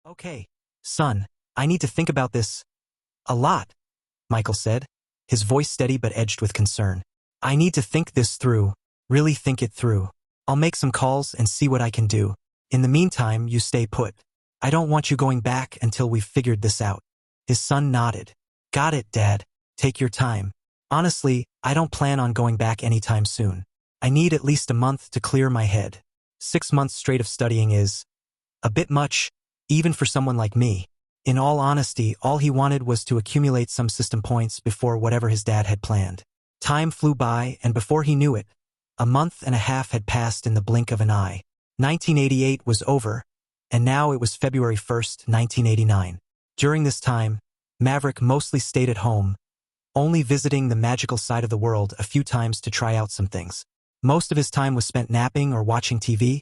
Okay, son, I need to think about this a lot, Michael said, his voice steady but edged with concern. I need to think this through, really think it through. I'll make some calls and see what I can do. In the meantime, you stay put. I don't want you going back until we've figured this out. His son nodded. Got it, Dad. Take your time. Honestly, I don't plan on going back anytime soon. I need at least a month to clear my head. 6 months straight of studying is a bit much, even for someone like me. In all honesty, all he wanted was to accumulate some system points before whatever his dad had planned. Time flew by, and before he knew it, a month and a half had passed in the blink of an eye. 1988 was over, and now it was February 1st, 1989. During this time, Maverick mostly stayed at home, only visiting the magical side of the world a few times to try out some things. Most of his time was spent napping or watching TV,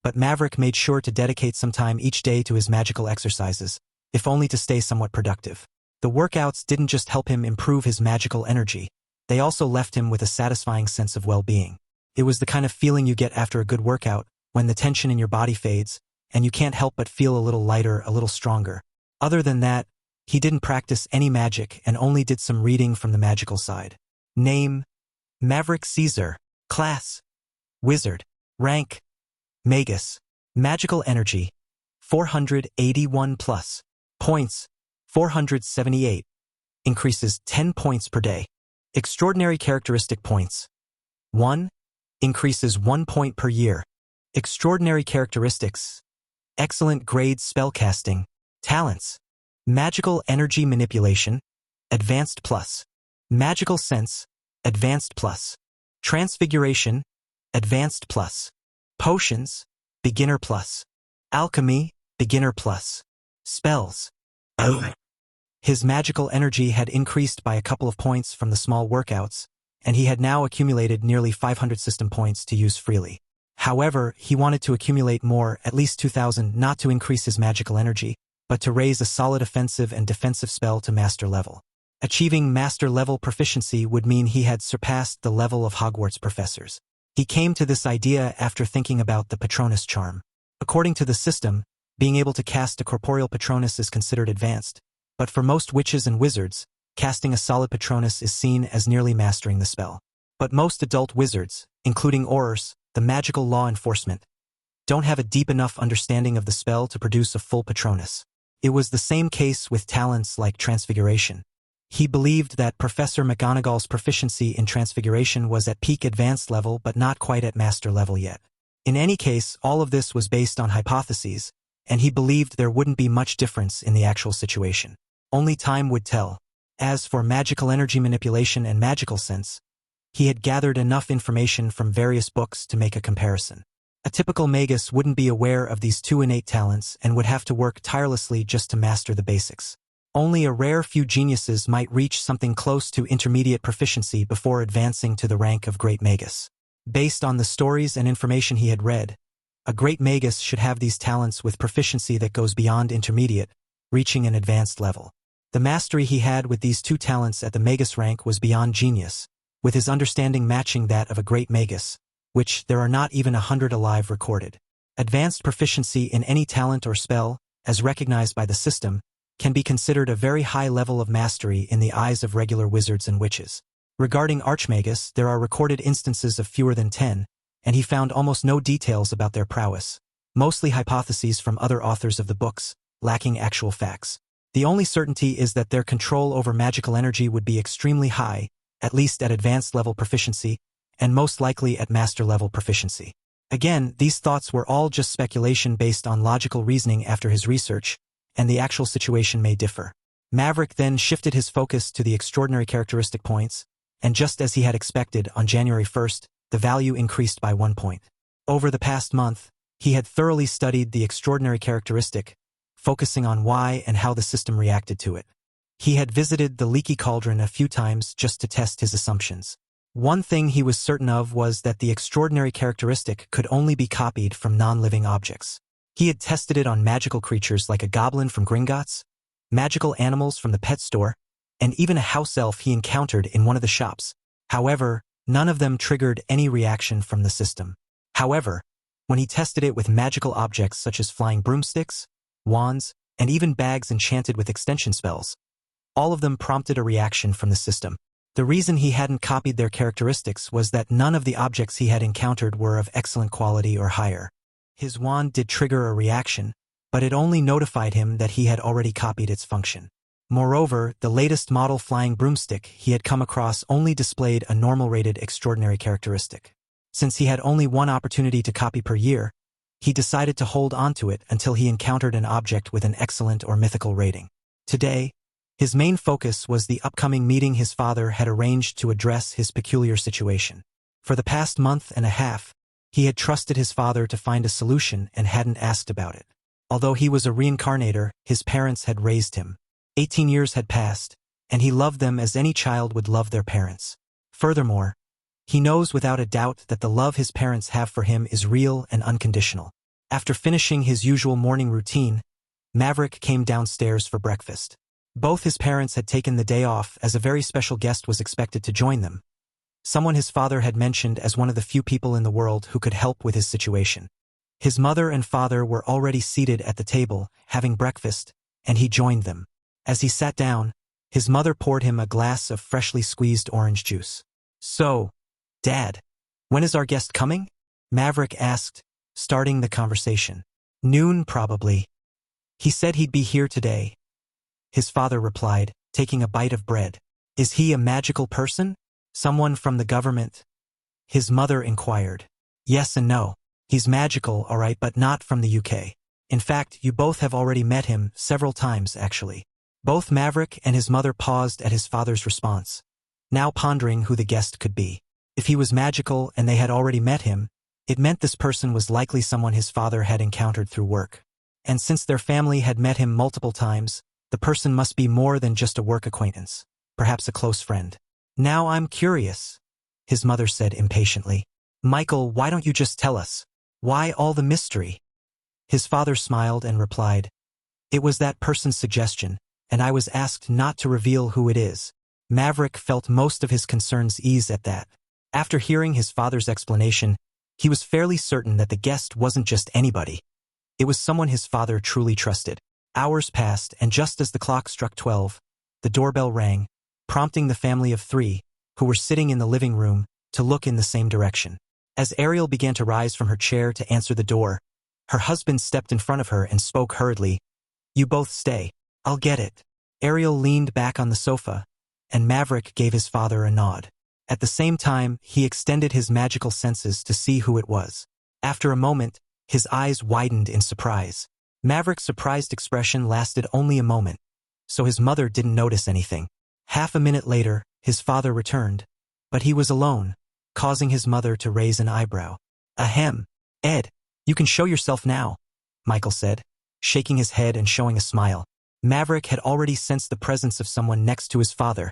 but Maverick made sure to dedicate some time each day to his magical exercises, if only to stay somewhat productive. The workouts didn't just help him improve his magical energy, they also left him with a satisfying sense of well-being. It was the kind of feeling you get after a good workout, when the tension in your body fades, and you can't help but feel a little lighter, a little stronger. Other than that, he didn't practice any magic and only did some reading from the magical side. Name: Maverick Caesar. Class: Wizard. Rank: Magus. Magical energy: 481 plus. Points: 478. Increases 10 points per day. Extraordinary characteristic points: 1. Increases 1 point per year. Extraordinary characteristics: excellent grade spellcasting. Talents: magical energy manipulation, advanced plus. Magical sense, advanced plus. Transfiguration, advanced plus. Potions, beginner plus. Alchemy, beginner plus. Spells. His magical energy had increased by a couple of points from the small workouts, and he had now accumulated nearly 500 system points to use freely. However, he wanted to accumulate more, at least 2,000, not to increase his magical energy, but to raise a solid offensive and defensive spell to master level. Achieving master level proficiency would mean he had surpassed the level of Hogwarts professors. He came to this idea after thinking about the Patronus charm. According to the system, being able to cast a corporeal Patronus is considered advanced, but for most witches and wizards, casting a solid Patronus is seen as nearly mastering the spell. But most adult wizards, including Aurors, the magical law enforcement, don't have a deep enough understanding of the spell to produce a full Patronus. It was the same case with talents like Transfiguration. He believed that Professor McGonagall's proficiency in Transfiguration was at peak advanced level but not quite at master level yet. In any case, all of this was based on hypotheses, and he believed there wouldn't be much difference in the actual situation. Only time would tell. As for magical energy manipulation and magical sense, he had gathered enough information from various books to make a comparison. A typical magus wouldn't be aware of these two innate talents and would have to work tirelessly just to master the basics. Only a rare few geniuses might reach something close to intermediate proficiency before advancing to the rank of Great Magus. Based on the stories and information he had read, a Great Magus should have these talents with proficiency that goes beyond intermediate, reaching an advanced level. The mastery he had with these two talents at the Magus rank was beyond genius, with his understanding matching that of a Great Magus, which there are not even 100 alive recorded. Advanced proficiency in any talent or spell, as recognized by the system, can be considered a very high level of mastery in the eyes of regular wizards and witches. Regarding Archmagus, there are recorded instances of fewer than 10, and he found almost no details about their prowess, mostly hypotheses from other authors of the books, lacking actual facts. The only certainty is that their control over magical energy would be extremely high, at least at advanced level proficiency, and most likely at master level proficiency. Again, these thoughts were all just speculation based on logical reasoning after his research, and the actual situation may differ. Maverick then shifted his focus to the extraordinary characteristic points, and just as he had expected, on January 1st, the value increased by 1 point. Over the past month, he had thoroughly studied the extraordinary characteristic, focusing on why and how the system reacted to it. He had visited the leaky cauldron a few times just to test his assumptions. One thing he was certain of was that the extraordinary characteristic could only be copied from non-living objects. He had tested it on magical creatures like a goblin from Gringotts, magical animals from the pet store, and even a house elf he encountered in one of the shops. However, none of them triggered any reaction from the system. However, when he tested it with magical objects such as flying broomsticks, wands, and even bags enchanted with extension spells. All of them prompted a reaction from the system. The reason he hadn't copied their characteristics was that none of the objects he had encountered were of excellent quality or higher. His wand did trigger a reaction, but it only notified him that he had already copied its function. Moreover, the latest model flying broomstick he had come across only displayed a normal-rated extraordinary characteristic. Since he had only one opportunity to copy per year, he decided to hold onto it until he encountered an object with an excellent or mythical rating. Today, his main focus was the upcoming meeting his father had arranged to address his peculiar situation. For the past month and a half, he had trusted his father to find a solution and hadn't asked about it. Although he was a reincarnator, his parents had raised him. 18 years had passed, and he loved them as any child would love their parents. Furthermore, he knows without a doubt that the love his parents have for him is real and unconditional. After finishing his usual morning routine, Maverick came downstairs for breakfast. Both his parents had taken the day off as a very special guest was expected to join them. Someone his father had mentioned as one of the few people in the world who could help with his situation. His mother and father were already seated at the table, having breakfast, and he joined them. As he sat down, his mother poured him a glass of freshly squeezed orange juice. "So, Dad, when is our guest coming?" Maverick asked, starting the conversation. "Noon, probably. He said he'd be here today," his father replied, taking a bite of bread. "Is he a magical person? Someone from the government?" His mother inquired. "Yes and no. He's magical, all right, but not from the UK. In fact, you both have already met him several times, actually." Both Maverick and his mother paused at his father's response, now pondering who the guest could be. If he was magical and they had already met him, it meant this person was likely someone his father had encountered through work. And since their family had met him multiple times, the person must be more than just a work acquaintance, perhaps a close friend. "Now I'm curious," his mother said impatiently. "Michael, why don't you just tell us? Why all the mystery?" His father smiled and replied, "It was that person's suggestion, and I was asked not to reveal who it is." Maverick felt most of his concerns ease at that. After hearing his father's explanation, he was fairly certain that the guest wasn't just anybody. It was someone his father truly trusted. Hours passed, and just as the clock struck 12, the doorbell rang, prompting the family of three, who were sitting in the living room, to look in the same direction. As Ariel began to rise from her chair to answer the door, her husband stepped in front of her and spoke hurriedly. "You both stay. I'll get it." Ariel leaned back on the sofa, and Maverick gave his father a nod. At the same time, he extended his magical senses to see who it was. After a moment, his eyes widened in surprise. Maverick's surprised expression lasted only a moment, so his mother didn't notice anything. Half a minute later, his father returned, but he was alone, causing his mother to raise an eyebrow. "Ahem, Ed, you can show yourself now," Michael said, shaking his head and showing a smile. Maverick had already sensed the presence of someone next to his father,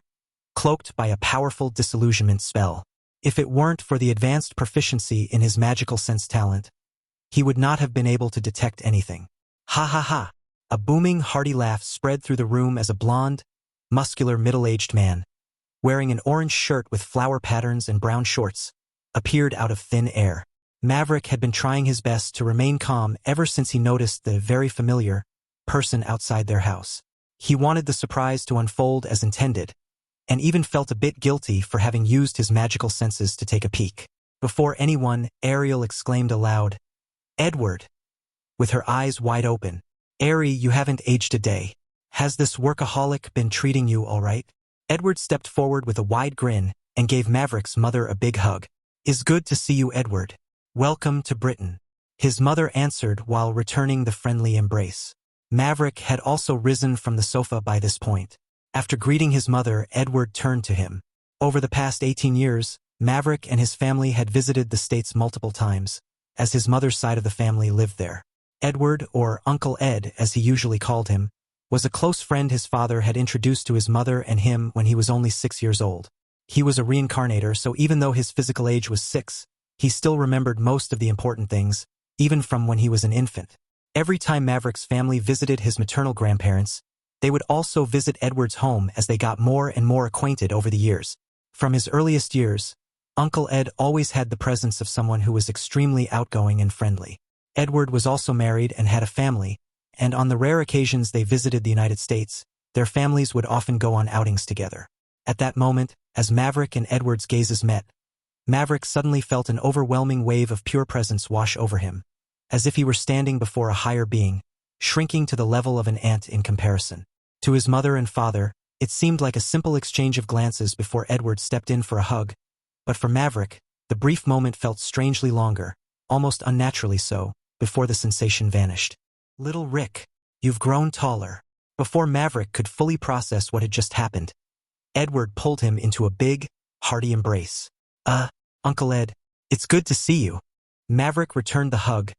cloaked by a powerful disillusionment spell. If it weren't for the advanced proficiency in his magical sense talent, he would not have been able to detect anything. "Ha ha ha!" A booming, hearty laugh spread through the room as a blond, muscular middle-aged man, wearing an orange shirt with flower patterns and brown shorts, appeared out of thin air. Maverick had been trying his best to remain calm ever since he noticed the very familiar person outside their house. He wanted the surprise to unfold as intended, and even felt a bit guilty for having used his magical senses to take a peek. Before anyone, Ariel exclaimed aloud, "Edward!" with her eyes wide open. "Ari, you haven't aged a day. Has this workaholic been treating you all right?" Edward stepped forward with a wide grin and gave Maverick's mother a big hug. "It's good to see you, Edward. Welcome to Britain," his mother answered while returning the friendly embrace. Maverick had also risen from the sofa by this point. After greeting his mother, Edward turned to him. Over the past 18 years, Maverick and his family had visited the States multiple times, as his mother's side of the family lived there. Edward, or Uncle Ed as he usually called him, was a close friend his father had introduced to his mother and him when he was only 6 years old. He was a reincarnator, so even though his physical age was 6, he still remembered most of the important things, even from when he was an infant. Every time Maverick's family visited his maternal grandparents, they would also visit Edward's home as they got more and more acquainted over the years. From his earliest years, Uncle Ed always had the presence of someone who was extremely outgoing and friendly. Edward was also married and had a family, and on the rare occasions they visited the United States, their families would often go on outings together. At that moment, as Maverick and Edward's gazes met, Maverick suddenly felt an overwhelming wave of pure presence wash over him, as if he were standing before a higher being, shrinking to the level of an ant in comparison. To his mother and father, it seemed like a simple exchange of glances before Edward stepped in for a hug, but for Maverick, the brief moment felt strangely longer, almost unnaturally so, before the sensation vanished. "Little Rick, you've grown taller." Before Maverick could fully process what had just happened, Edward pulled him into a big, hearty embrace. Uncle Ed, it's good to see you." Maverick returned the hug,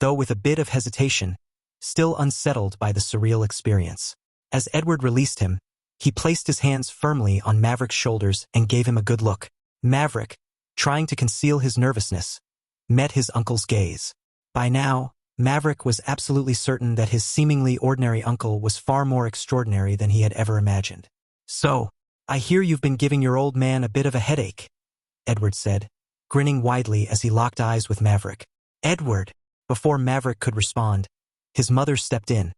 though with a bit of hesitation, still unsettled by the surreal experience. As Edward released him, he placed his hands firmly on Maverick's shoulders and gave him a good look. Maverick, trying to conceal his nervousness, met his uncle's gaze. By now, Maverick was absolutely certain that his seemingly ordinary uncle was far more extraordinary than he had ever imagined. "So, I hear you've been giving your old man a bit of a headache," Edward said, grinning widely as he locked eyes with Maverick. "Edward!" Before Maverick could respond, his mother stepped in,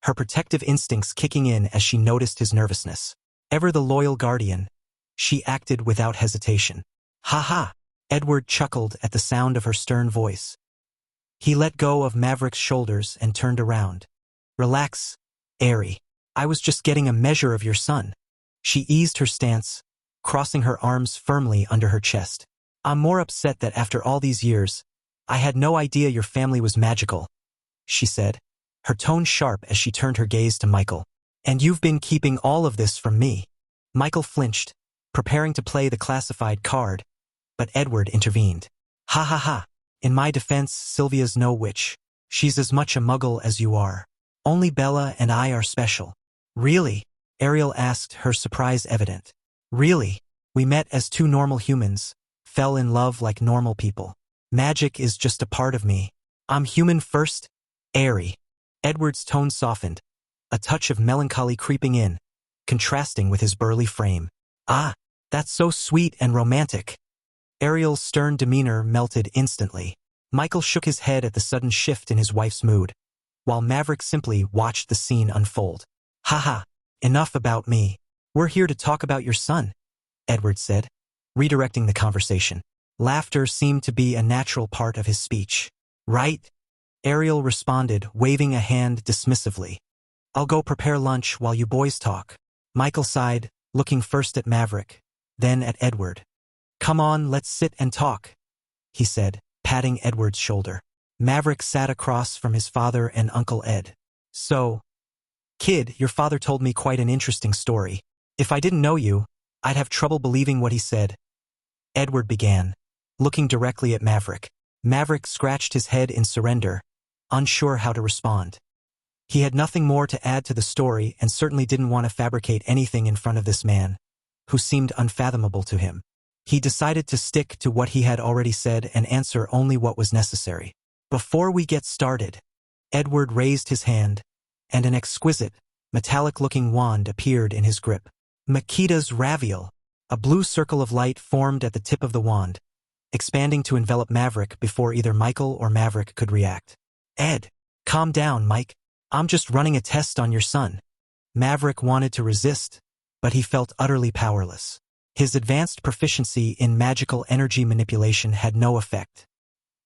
her protective instincts kicking in as she noticed his nervousness. Ever the loyal guardian, she acted without hesitation. "Ha ha!" Edward chuckled at the sound of her stern voice. He let go of Maverick's shoulders and turned around. "Relax, Airy. I was just getting a measure of your son." She eased her stance, crossing her arms firmly under her chest. "I'm more upset that after all these years, I had no idea your family was magical," she said, her tone sharp as she turned her gaze to Michael. "And you've been keeping all of this from me." Michael flinched, preparing to play the classified card, but Edward intervened. "Ha ha ha. In my defense, Sylvia's no witch. She's as much a muggle as you are. Only Bella and I are special." "Really?" Ariel asked, her surprise evident. "Really. We met as two normal humans, fell in love like normal people. Magic is just a part of me. I'm human first, Airy." Edward's tone softened, a touch of melancholy creeping in, contrasting with his burly frame. "Ah, that's so sweet and romantic." Ariel's stern demeanor melted instantly. Michael shook his head at the sudden shift in his wife's mood, while Maverick simply watched the scene unfold. "Haha, enough about me. We're here to talk about your son," Edward said, redirecting the conversation. Laughter seemed to be a natural part of his speech. "Right?" Ariel responded, waving a hand dismissively. "I'll go prepare lunch while you boys talk." Michael sighed, looking first at Maverick, then at Edward. "Come on, let's sit and talk," he said, patting Edward's shoulder. Maverick sat across from his father and Uncle Ed. "So, kid, your father told me quite an interesting story. If I didn't know you, I'd have trouble believing what he said." Edward began, looking directly at Maverick. Maverick scratched his head in surrender, unsure how to respond. He had nothing more to add to the story and certainly didn't want to fabricate anything in front of this man, who seemed unfathomable to him. He decided to stick to what he had already said and answer only what was necessary. "Before we get started," Edward raised his hand, and an exquisite, metallic-looking wand appeared in his grip. Makita's Raviel. A blue circle of light formed at the tip of the wand, expanding to envelop Maverick before either Michael or Maverick could react. "Ed, calm down, Mike. I'm just running a test on your son." Maverick wanted to resist, but he felt utterly powerless. His advanced proficiency in magical energy manipulation had no effect.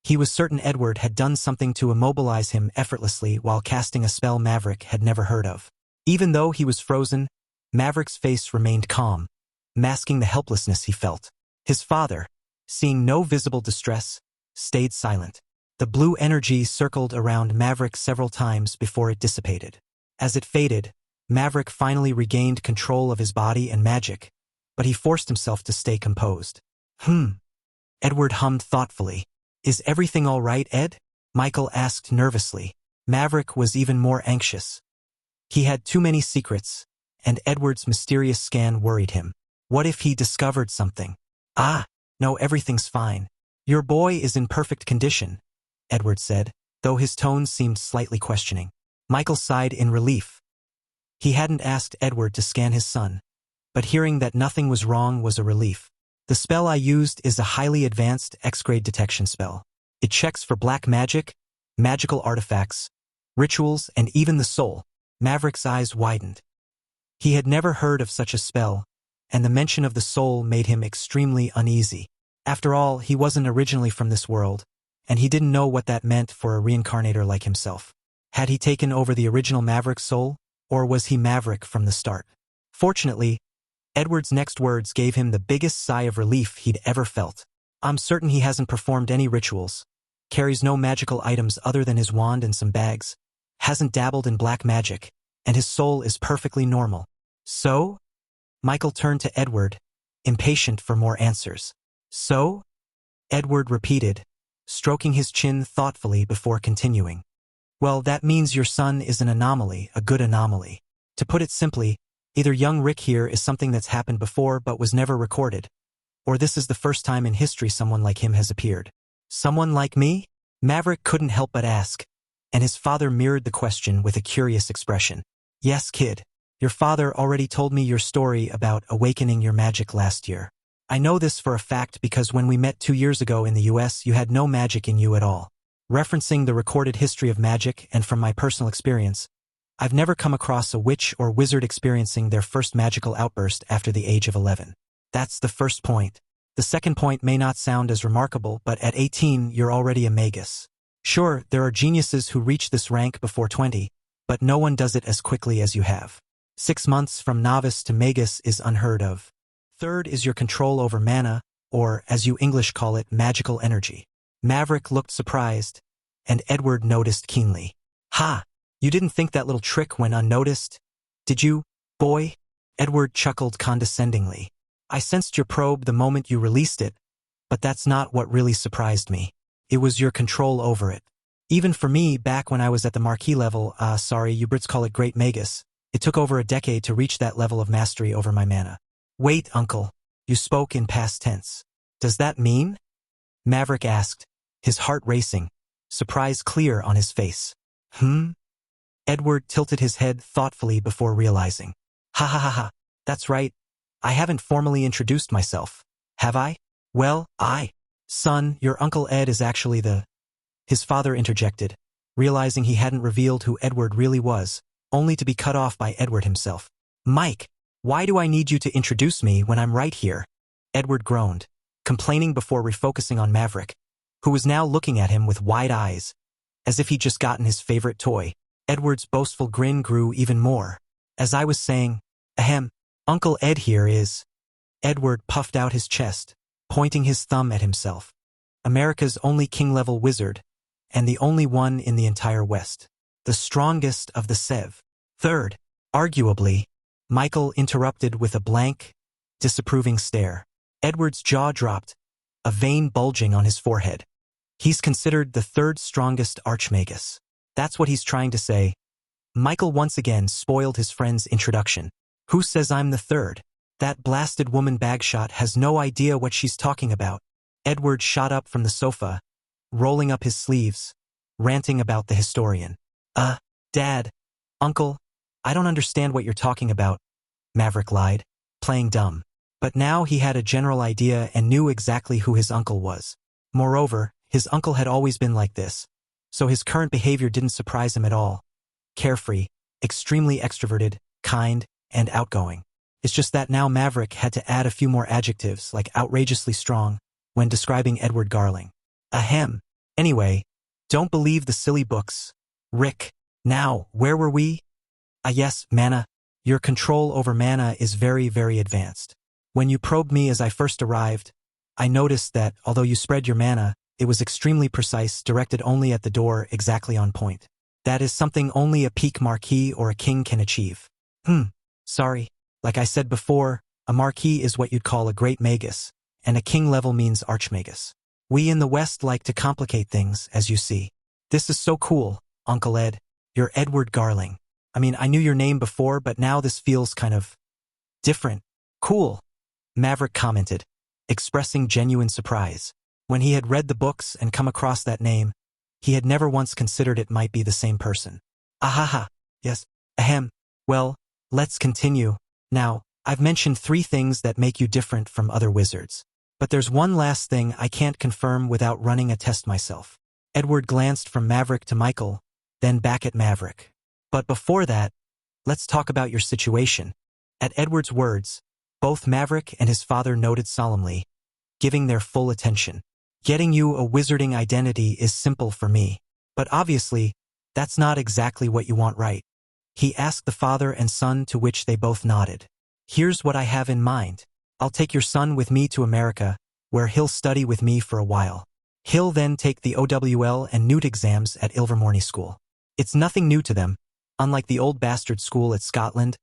He was certain Edward had done something to immobilize him effortlessly while casting a spell Maverick had never heard of. Even though he was frozen, Maverick's face remained calm, masking the helplessness he felt. His father, seeing no visible distress, stayed silent. The blue energy circled around Maverick several times before it dissipated. As it faded, Maverick finally regained control of his body and magic, but he forced himself to stay composed. Edward hummed thoughtfully. "Is everything all right, Ed?" Michael asked nervously. Maverick was even more anxious. He had too many secrets, and Edward's mysterious scan worried him. What if he discovered something? No, everything's fine. Your boy is in perfect condition," Edward said, though his tone seemed slightly questioning. Michael sighed in relief. He hadn't asked Edward to scan his son, but hearing that nothing was wrong was a relief. "The spell I used is a highly advanced X-grade detection spell. It checks for black magic, magical artifacts, rituals, and even the soul. Maverick's eyes widened. He had never heard of such a spell, and the mention of the soul made him extremely uneasy. After all, he wasn't originally from this world, and he didn't know what that meant for a reincarnator like himself. Had he taken over the original Maverick soul, or was he Maverick from the start? Fortunately, Edward's next words gave him the biggest sigh of relief he'd ever felt. I'm certain he hasn't performed any rituals, carries no magical items other than his wand and some bags, hasn't dabbled in black magic, and his soul is perfectly normal. So? Michael turned to Edward, impatient for more answers. So? Edward repeated, stroking his chin thoughtfully before continuing. Well, that means your son is an anomaly, a good anomaly. To put it simply, either young Rick here is something that's happened before but was never recorded, or this is the first time in history someone like him has appeared. Someone like me? Maverick couldn't help but ask, and his father mirrored the question with a curious expression. Yes, kid. Your father already told me your story about awakening your magic last year. I know this for a fact because when we met 2 years ago in the US, you had no magic in you at all. Referencing the recorded history of magic and from my personal experience, I've never come across a witch or wizard experiencing their first magical outburst after the age of 11. That's the first point. The second point may not sound as remarkable, but at 18, you're already a magus. Sure, there are geniuses who reach this rank before 20, but no one does it as quickly as you have. 6 months from novice to magus is unheard of. Third is your control over mana, or, as you English call it, magical energy. Maverick looked surprised, and Edward noticed keenly. Ha! You didn't think that little trick went unnoticed, did you, boy? Edward chuckled condescendingly. I sensed your probe the moment you released it, but that's not what really surprised me. It was your control over it. Even for me, back when I was at the Marquis level, sorry, you Brits call it Great Magus, it took over a decade to reach that level of mastery over my mana. Wait, uncle. You spoke in past tense. Does that mean? Maverick asked, his heart racing, surprise clear on his face. Edward tilted his head thoughtfully before realizing. Ha ha ha ha, that's right. I haven't formally introduced myself, have I? Well, son, your Uncle Ed is actually His father interjected, realizing he hadn't revealed who Edward really was, only to be cut off by Edward himself. Mike, why do I need you to introduce me when I'm right here? Edward groaned, complaining before refocusing on Maverick, who was now looking at him with wide eyes, as if he'd just gotten his favorite toy. Edward's boastful grin grew even more. As I was saying, Uncle Ed here is... Edward puffed out his chest, pointing his thumb at himself. America's only king-level wizard, and the only one in the entire West. The strongest of the Sev. Third, arguably, Michael interrupted with a blank, disapproving stare. Edward's jaw dropped, a vein bulging on his forehead. He's considered the third strongest archmagus. That's what he's trying to say. Michael once again spoiled his friend's introduction. Who says I'm the third? That blasted woman Bagshot has no idea what she's talking about. Edward shot up from the sofa, rolling up his sleeves, ranting about the historian. Dad, Uncle, I don't understand what you're talking about, Maverick lied, playing dumb. But now he had a general idea and knew exactly who his uncle was. Moreover, his uncle had always been like this, so his current behavior didn't surprise him at all. Carefree, extremely extroverted, kind, and outgoing. It's just that now Maverick had to add a few more adjectives like outrageously strong when describing Edward Garling. Anyway, don't believe the silly books. Rick, now, where were we? Yes, mana. Your control over mana is very, very advanced. When you probed me as I first arrived, I noticed that, although you spread your mana, it was extremely precise, directed only at the door, exactly on point. That is something only a peak marquis or a king can achieve. Sorry. Like I said before, a marquis is what you'd call a great magus, and a king level means archmagus. We in the West like to complicate things, as you see. This is so cool, Uncle Ed. You're Edward Garling. I mean, I knew your name before, but now this feels kind of... different. Cool, Maverick commented, expressing genuine surprise. When he had read the books and come across that name, he had never once considered it might be the same person. Yes, well, let's continue. Now, I've mentioned 3 things that make you different from other wizards. But there's one last thing I can't confirm without running a test myself. Edward glanced from Maverick to Michael, then back at Maverick. But before that, let's talk about your situation. At Edward's words, both Maverick and his father nodded solemnly, giving their full attention. Getting you a wizarding identity is simple for me. But obviously, that's not exactly what you want, right? He asked the father and son, to which they both nodded. Here's what I have in mind. I'll take your son with me to America, where he'll study with me for a while. He'll then take the OWL and NEWT exams at Ilvermorny School. It's nothing new to them. Unlike the old bastard school at Scotland,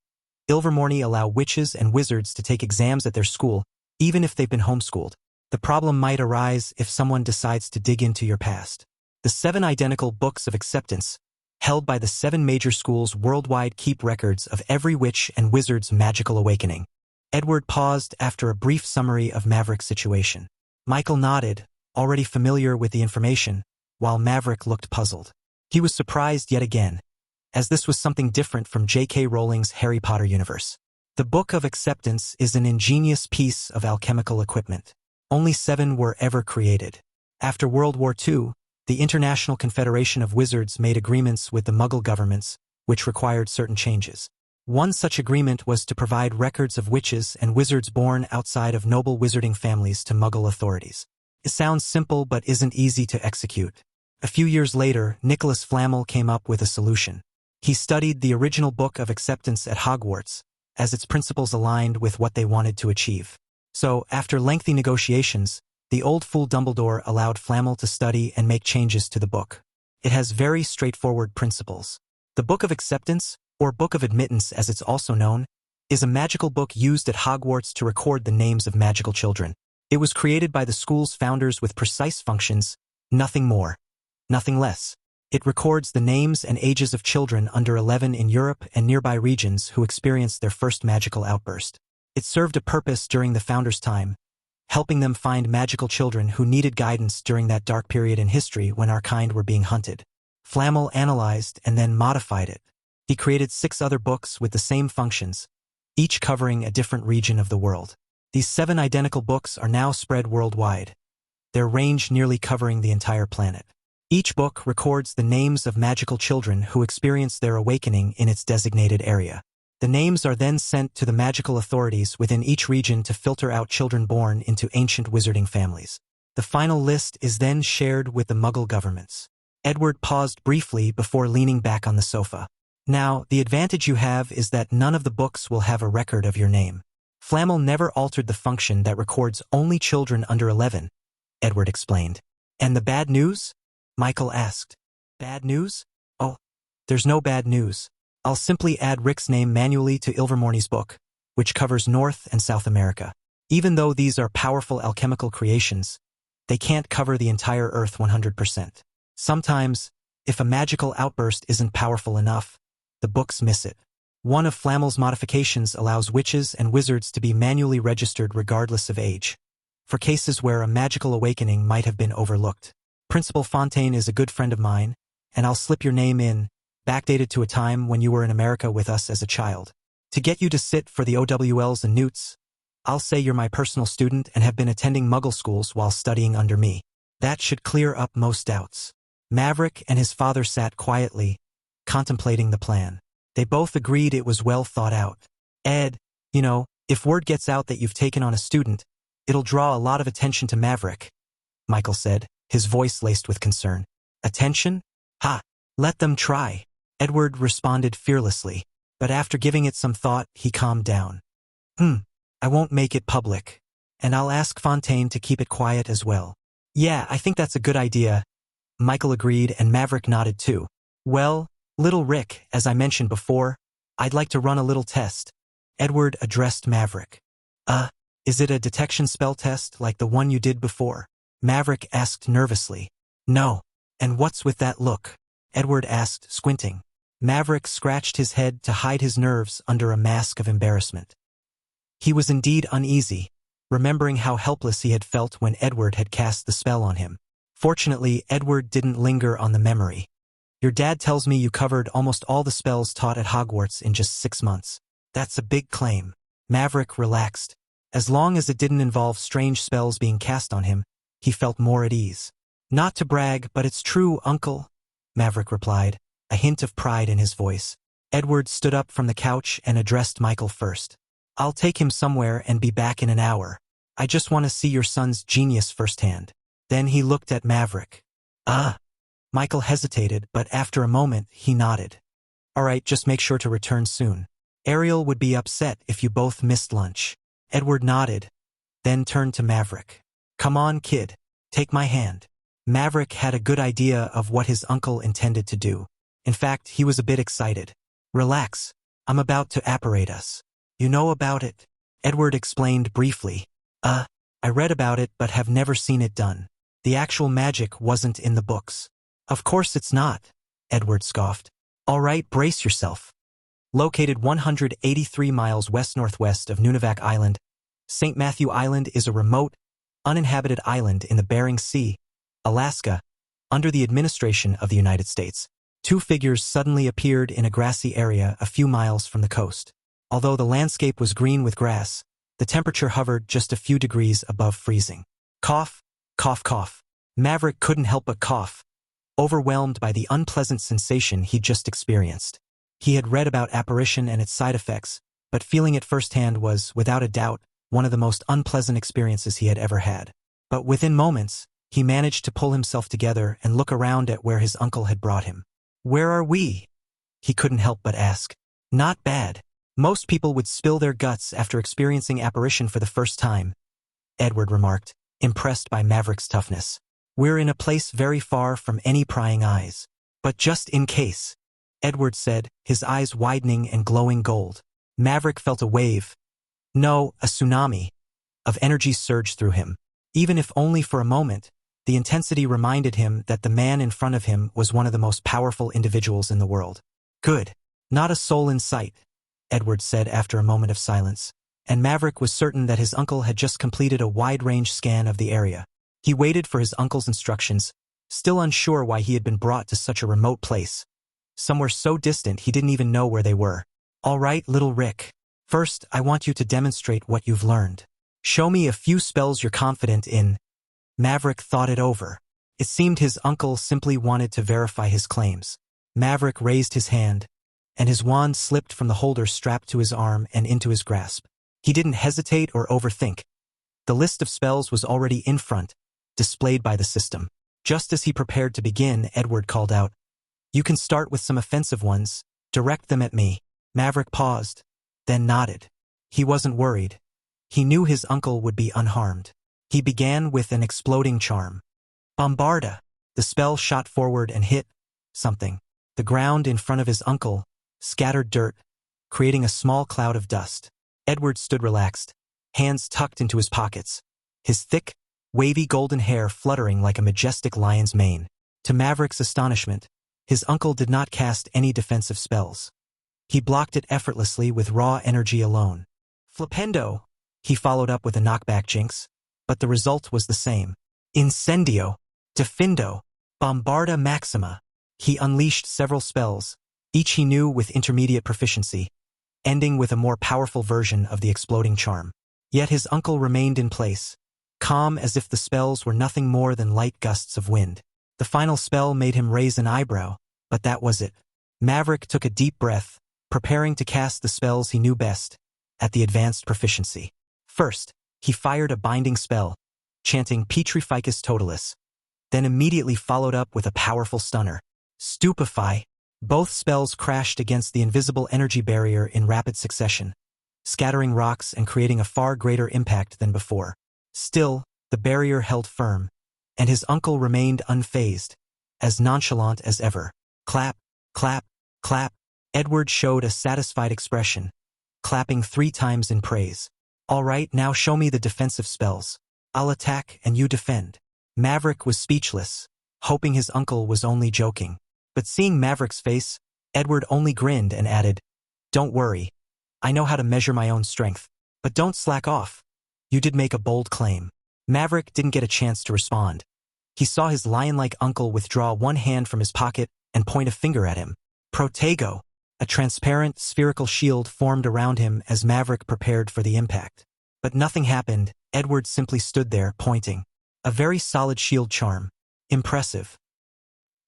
Ilvermorny allow witches and wizards to take exams at their school, even if they've been homeschooled. The problem might arise if someone decides to dig into your past. The 7 identical books of acceptance, held by the 7 major schools worldwide, keep records of every witch and wizard's magical awakening. Edward paused after a brief summary of Maverick's situation. Michael nodded, already familiar with the information, while Maverick looked puzzled. He was surprised yet again, as this was something different from J.K. Rowling's Harry Potter universe. The Book of Acceptance is an ingenious piece of alchemical equipment. Only 7 were ever created. After World War II, the International Confederation of Wizards made agreements with the Muggle governments, which required certain changes. One such agreement was to provide records of witches and wizards born outside of noble wizarding families to Muggle authorities. It sounds simple but isn't easy to execute. A few years later, Nicholas Flamel came up with a solution. He studied the original Book of Acceptance at Hogwarts, as its principles aligned with what they wanted to achieve. So, after lengthy negotiations, the old fool Dumbledore allowed Flamel to study and make changes to the book. It has very straightforward principles. The Book of Acceptance, or Book of Admittance as it's also known, is a magical book used at Hogwarts to record the names of magical children. It was created by the school's founders with precise functions, nothing more, nothing less. It records the names and ages of children under 11 in Europe and nearby regions who experienced their first magical outburst. It served a purpose during the founders' time, helping them find magical children who needed guidance during that dark period in history when our kind were being hunted. Flamel analyzed and then modified it. He created 6 other books with the same functions, each covering a different region of the world. These 7 identical books are now spread worldwide, their range nearly covering the entire planet. Each book records the names of magical children who experience their awakening in its designated area. The names are then sent to the magical authorities within each region to filter out children born into ancient wizarding families. The final list is then shared with the Muggle governments. Edward paused briefly before leaning back on the sofa. Now, the advantage you have is that none of the books will have a record of your name. Flamel never altered the function that records only children under 11, Edward explained. And the bad news? Michael asked. Bad news? Oh, there's no bad news. I'll simply add Rick's name manually to Ilvermorny's book, which covers North and South America. Even though these are powerful alchemical creations, they can't cover the entire Earth 100%. Sometimes, if a magical outburst isn't powerful enough, the books miss it. One of Flamel's modifications allows witches and wizards to be manually registered regardless of age, for cases where a magical awakening might have been overlooked. Principal Fontaine is a good friend of mine, and I'll slip your name in, backdated to a time when you were in America with us as a child. To get you to sit for the OWLs and NEWTs, I'll say you're my personal student and have been attending Muggle schools while studying under me. That should clear up most doubts. Maverick and his father sat quietly, contemplating the plan. They both agreed it was well thought out. Ed, if word gets out that you've taken on a student, it'll draw a lot of attention to Maverick, Michael said, his voice laced with concern. Attention? Ha! Let them try. Edward responded fearlessly, but after giving it some thought, he calmed down. I won't make it public, and I'll ask Fontaine to keep it quiet as well. Yeah, I think that's a good idea, Michael agreed, and Maverick nodded too. Well, little Rick, as I mentioned before, I'd like to run a little test. Edward addressed Maverick. Is it a detection spell test like the one you did before? Maverick asked nervously. No. And what's with that look? Edward asked, squinting. Maverick scratched his head to hide his nerves under a mask of embarrassment. He was indeed uneasy, remembering how helpless he had felt when Edward had cast the spell on him. Fortunately, Edward didn't linger on the memory. Your dad tells me you covered almost all the spells taught at Hogwarts in just 6 months. That's a big claim. Maverick relaxed. As long as it didn't involve strange spells being cast on him, he felt more at ease. Not to brag, but it's true, Uncle, Maverick replied. a hint of pride in his voice. Edward stood up from the couch and addressed Michael first. I'll take him somewhere and be back in an hour. I just want to see your son's genius firsthand. Then he looked at Maverick. Michael hesitated, but after a moment, he nodded. All right, just make sure to return soon. Ariel would be upset if you both missed lunch. Edward nodded, then turned to Maverick. Come on, kid. Take my hand. Maverick had a good idea of what his uncle intended to do. In fact, he was a bit excited. Relax. I'm about to apparate us. You know about it? Edward explained briefly. I read about it but have never seen it done. The actual magic wasn't in the books. Of course it's not, Edward scoffed. All right, brace yourself. Located 183 miles west-northwest of Nunivak Island, St. Matthew Island is a remote, uninhabited island in the Bering Sea, Alaska, under the administration of the United States. Two figures suddenly appeared in a grassy area a few miles from the coast. Although the landscape was green with grass, the temperature hovered just a few degrees above freezing. Cough, cough, cough. Maverick couldn't help but cough, overwhelmed by the unpleasant sensation he'd just experienced. He had read about apparition and its side effects, but feeling it firsthand was, without a doubt, one of the most unpleasant experiences he had ever had. But within moments, he managed to pull himself together and look around at where his uncle had brought him. Where are we? He couldn't help but ask. Not bad. Most people would spill their guts after experiencing apparition for the first time, Edward remarked, impressed by Maverick's toughness. We're in a place very far from any prying eyes. But just in case, Edward said, his eyes widening and glowing gold. Maverick felt a wave, no, a tsunami, of energy surge through him. Even if only for a moment, the intensity reminded him that the man in front of him was one of the most powerful individuals in the world. Good. Not a soul in sight, Edward said after a moment of silence, and Maverick was certain that his uncle had just completed a wide-range scan of the area. He waited for his uncle's instructions, still unsure why he had been brought to such a remote place. Somewhere so distant he didn't even know where they were. All right, little Rick. First, I want you to demonstrate what you've learned. Show me a few spells you're confident in. Maverick thought it over. It seemed his uncle simply wanted to verify his claims. Maverick raised his hand, and his wand slipped from the holder strapped to his arm and into his grasp. He didn't hesitate or overthink. The list of spells was already in front, displayed by the system. Just as he prepared to begin, Edward called out, You can start with some offensive ones. Direct them at me. Maverick paused, then nodded. He wasn't worried. He knew his uncle would be unharmed. He began with an exploding charm. Bombarda! The spell shot forward and hit something. The ground in front of his uncle scattered dirt, creating a small cloud of dust. Edward stood relaxed, hands tucked into his pockets, his thick, wavy golden hair fluttering like a majestic lion's mane. To Maverick's astonishment, his uncle did not cast any defensive spells. He blocked it effortlessly with raw energy alone. Flipendo! He followed up with a knockback jinx, but the result was the same. Incendio! Defindo! Bombarda Maxima! He unleashed several spells, each he knew with intermediate proficiency, ending with a more powerful version of the exploding charm. Yet his uncle remained in place, calm as if the spells were nothing more than light gusts of wind. The final spell made him raise an eyebrow, but that was it. Maverick took a deep breath, preparing to cast the spells he knew best, at the advanced proficiency. First, he fired a binding spell, chanting Petrificus Totalis, then immediately followed up with a powerful stunner. Stupefy! Both spells crashed against the invisible energy barrier in rapid succession, scattering rocks and creating a far greater impact than before. Still, the barrier held firm, and his uncle remained unfazed, as nonchalant as ever. Clap, clap, clap. Edward showed a satisfied expression, clapping 3 times in praise. All right, now show me the defensive spells. I'll attack and you defend. Maverick was speechless, hoping his uncle was only joking. But seeing Maverick's face, Edward only grinned and added, Don't worry. I know how to measure my own strength. But don't slack off. You did make a bold claim. Maverick didn't get a chance to respond. He saw his lion-like uncle withdraw one hand from his pocket and point a finger at him. Protego! A transparent, spherical shield formed around him as Maverick prepared for the impact. But nothing happened. Edward simply stood there, pointing. A very solid shield charm. Impressive.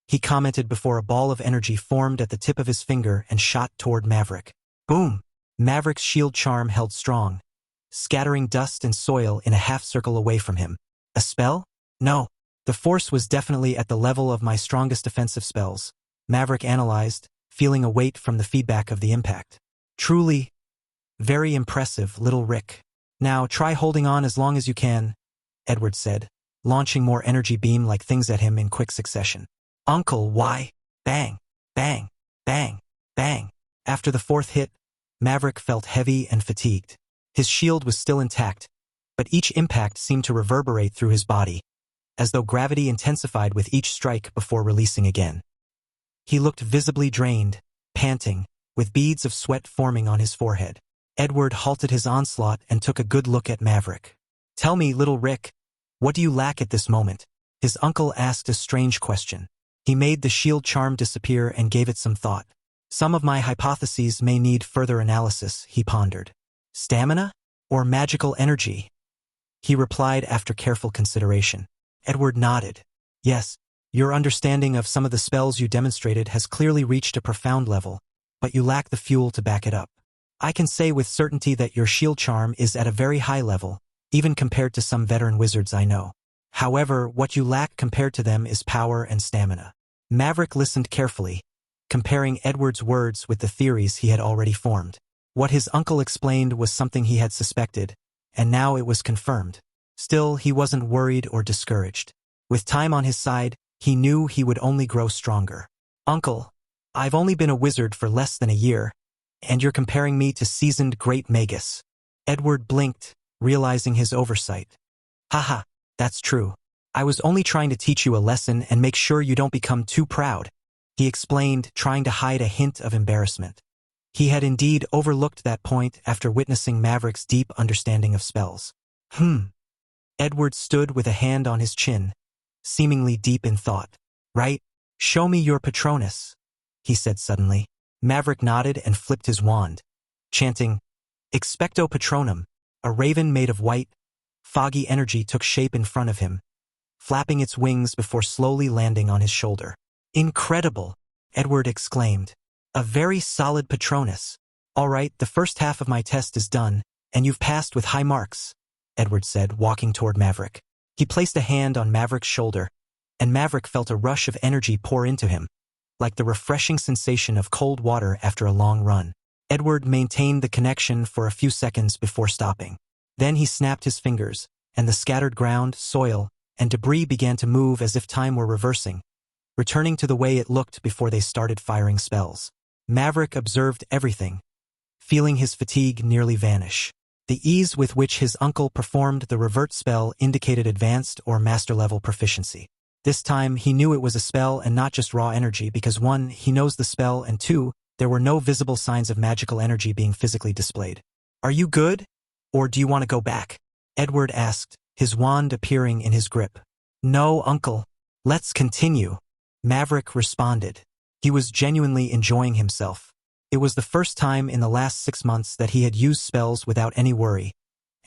he commented before a ball of energy formed at the tip of his finger and shot toward Maverick. Boom! Maverick's shield charm held strong, scattering dust and soil in a half-circle away from him. A spell? No. The force was definitely at the level of my strongest defensive spells, Maverick analyzed, feeling a weight from the feedback of the impact. Truly, very impressive, little Rick. Now try holding on as long as you can, Edward said, launching more energy beam-like things at him in quick succession. Uncle, why? Bang, bang, bang, bang. After the fourth hit, Maverick felt heavy and fatigued. His shield was still intact, but each impact seemed to reverberate through his body, as though gravity intensified with each strike before releasing again. He looked visibly drained, panting, with beads of sweat forming on his forehead. Edward halted his onslaught and took a good look at Maverick. Tell me, little Rick, what do you lack at this moment? His uncle asked a strange question. He made the shield charm disappear and gave it some thought. Some of my hypotheses may need further analysis, he pondered. Stamina? Or magical energy? He replied after careful consideration. Edward nodded. Yes, your understanding of some of the spells you demonstrated has clearly reached a profound level, but you lack the fuel to back it up. I can say with certainty that your shield charm is at a very high level, even compared to some veteran wizards I know. However, what you lack compared to them is power and stamina. Maverick listened carefully, comparing Edward's words with the theories he had already formed. What his uncle explained was something he had suspected, and now it was confirmed. Still, he wasn't worried or discouraged. With time on his side, he knew he would only grow stronger. Uncle, I've only been a wizard for less than a year, and you're comparing me to seasoned great magus. Edward blinked, realizing his oversight. Haha, that's true. I was only trying to teach you a lesson and make sure you don't become too proud, he explained, trying to hide a hint of embarrassment. He had indeed overlooked that point after witnessing Maverick's deep understanding of spells. Edward stood with a hand on his chin, seemingly deep in thought. Right? Show me your Patronus, he said suddenly. Maverick nodded and flipped his wand, chanting, Expecto Patronum. A raven made of white, foggy energy took shape in front of him, flapping its wings before slowly landing on his shoulder. Incredible, Edward exclaimed. A very solid Patronus. All right, the first half of my test is done, and you've passed with high marks, Edward said, walking toward Maverick. He placed a hand on Maverick's shoulder, and Maverick felt a rush of energy pour into him, like the refreshing sensation of cold water after a long run. Edward maintained the connection for a few seconds before stopping. Then he snapped his fingers, and the scattered ground, soil, and debris began to move as if time were reversing, returning to the way it looked before they started firing spells. Maverick observed everything, feeling his fatigue nearly vanish. The ease with which his uncle performed the revert spell indicated advanced or master-level proficiency. This time, he knew it was a spell and not just raw energy because 1, he knows the spell, and 2, there were no visible signs of magical energy being physically displayed. Are you good? Or do you want to go back? Edward asked, his wand appearing in his grip. No, uncle. Let's continue, Maverick responded. He was genuinely enjoying himself. It was the first time in the last 6 months that he had used spells without any worry,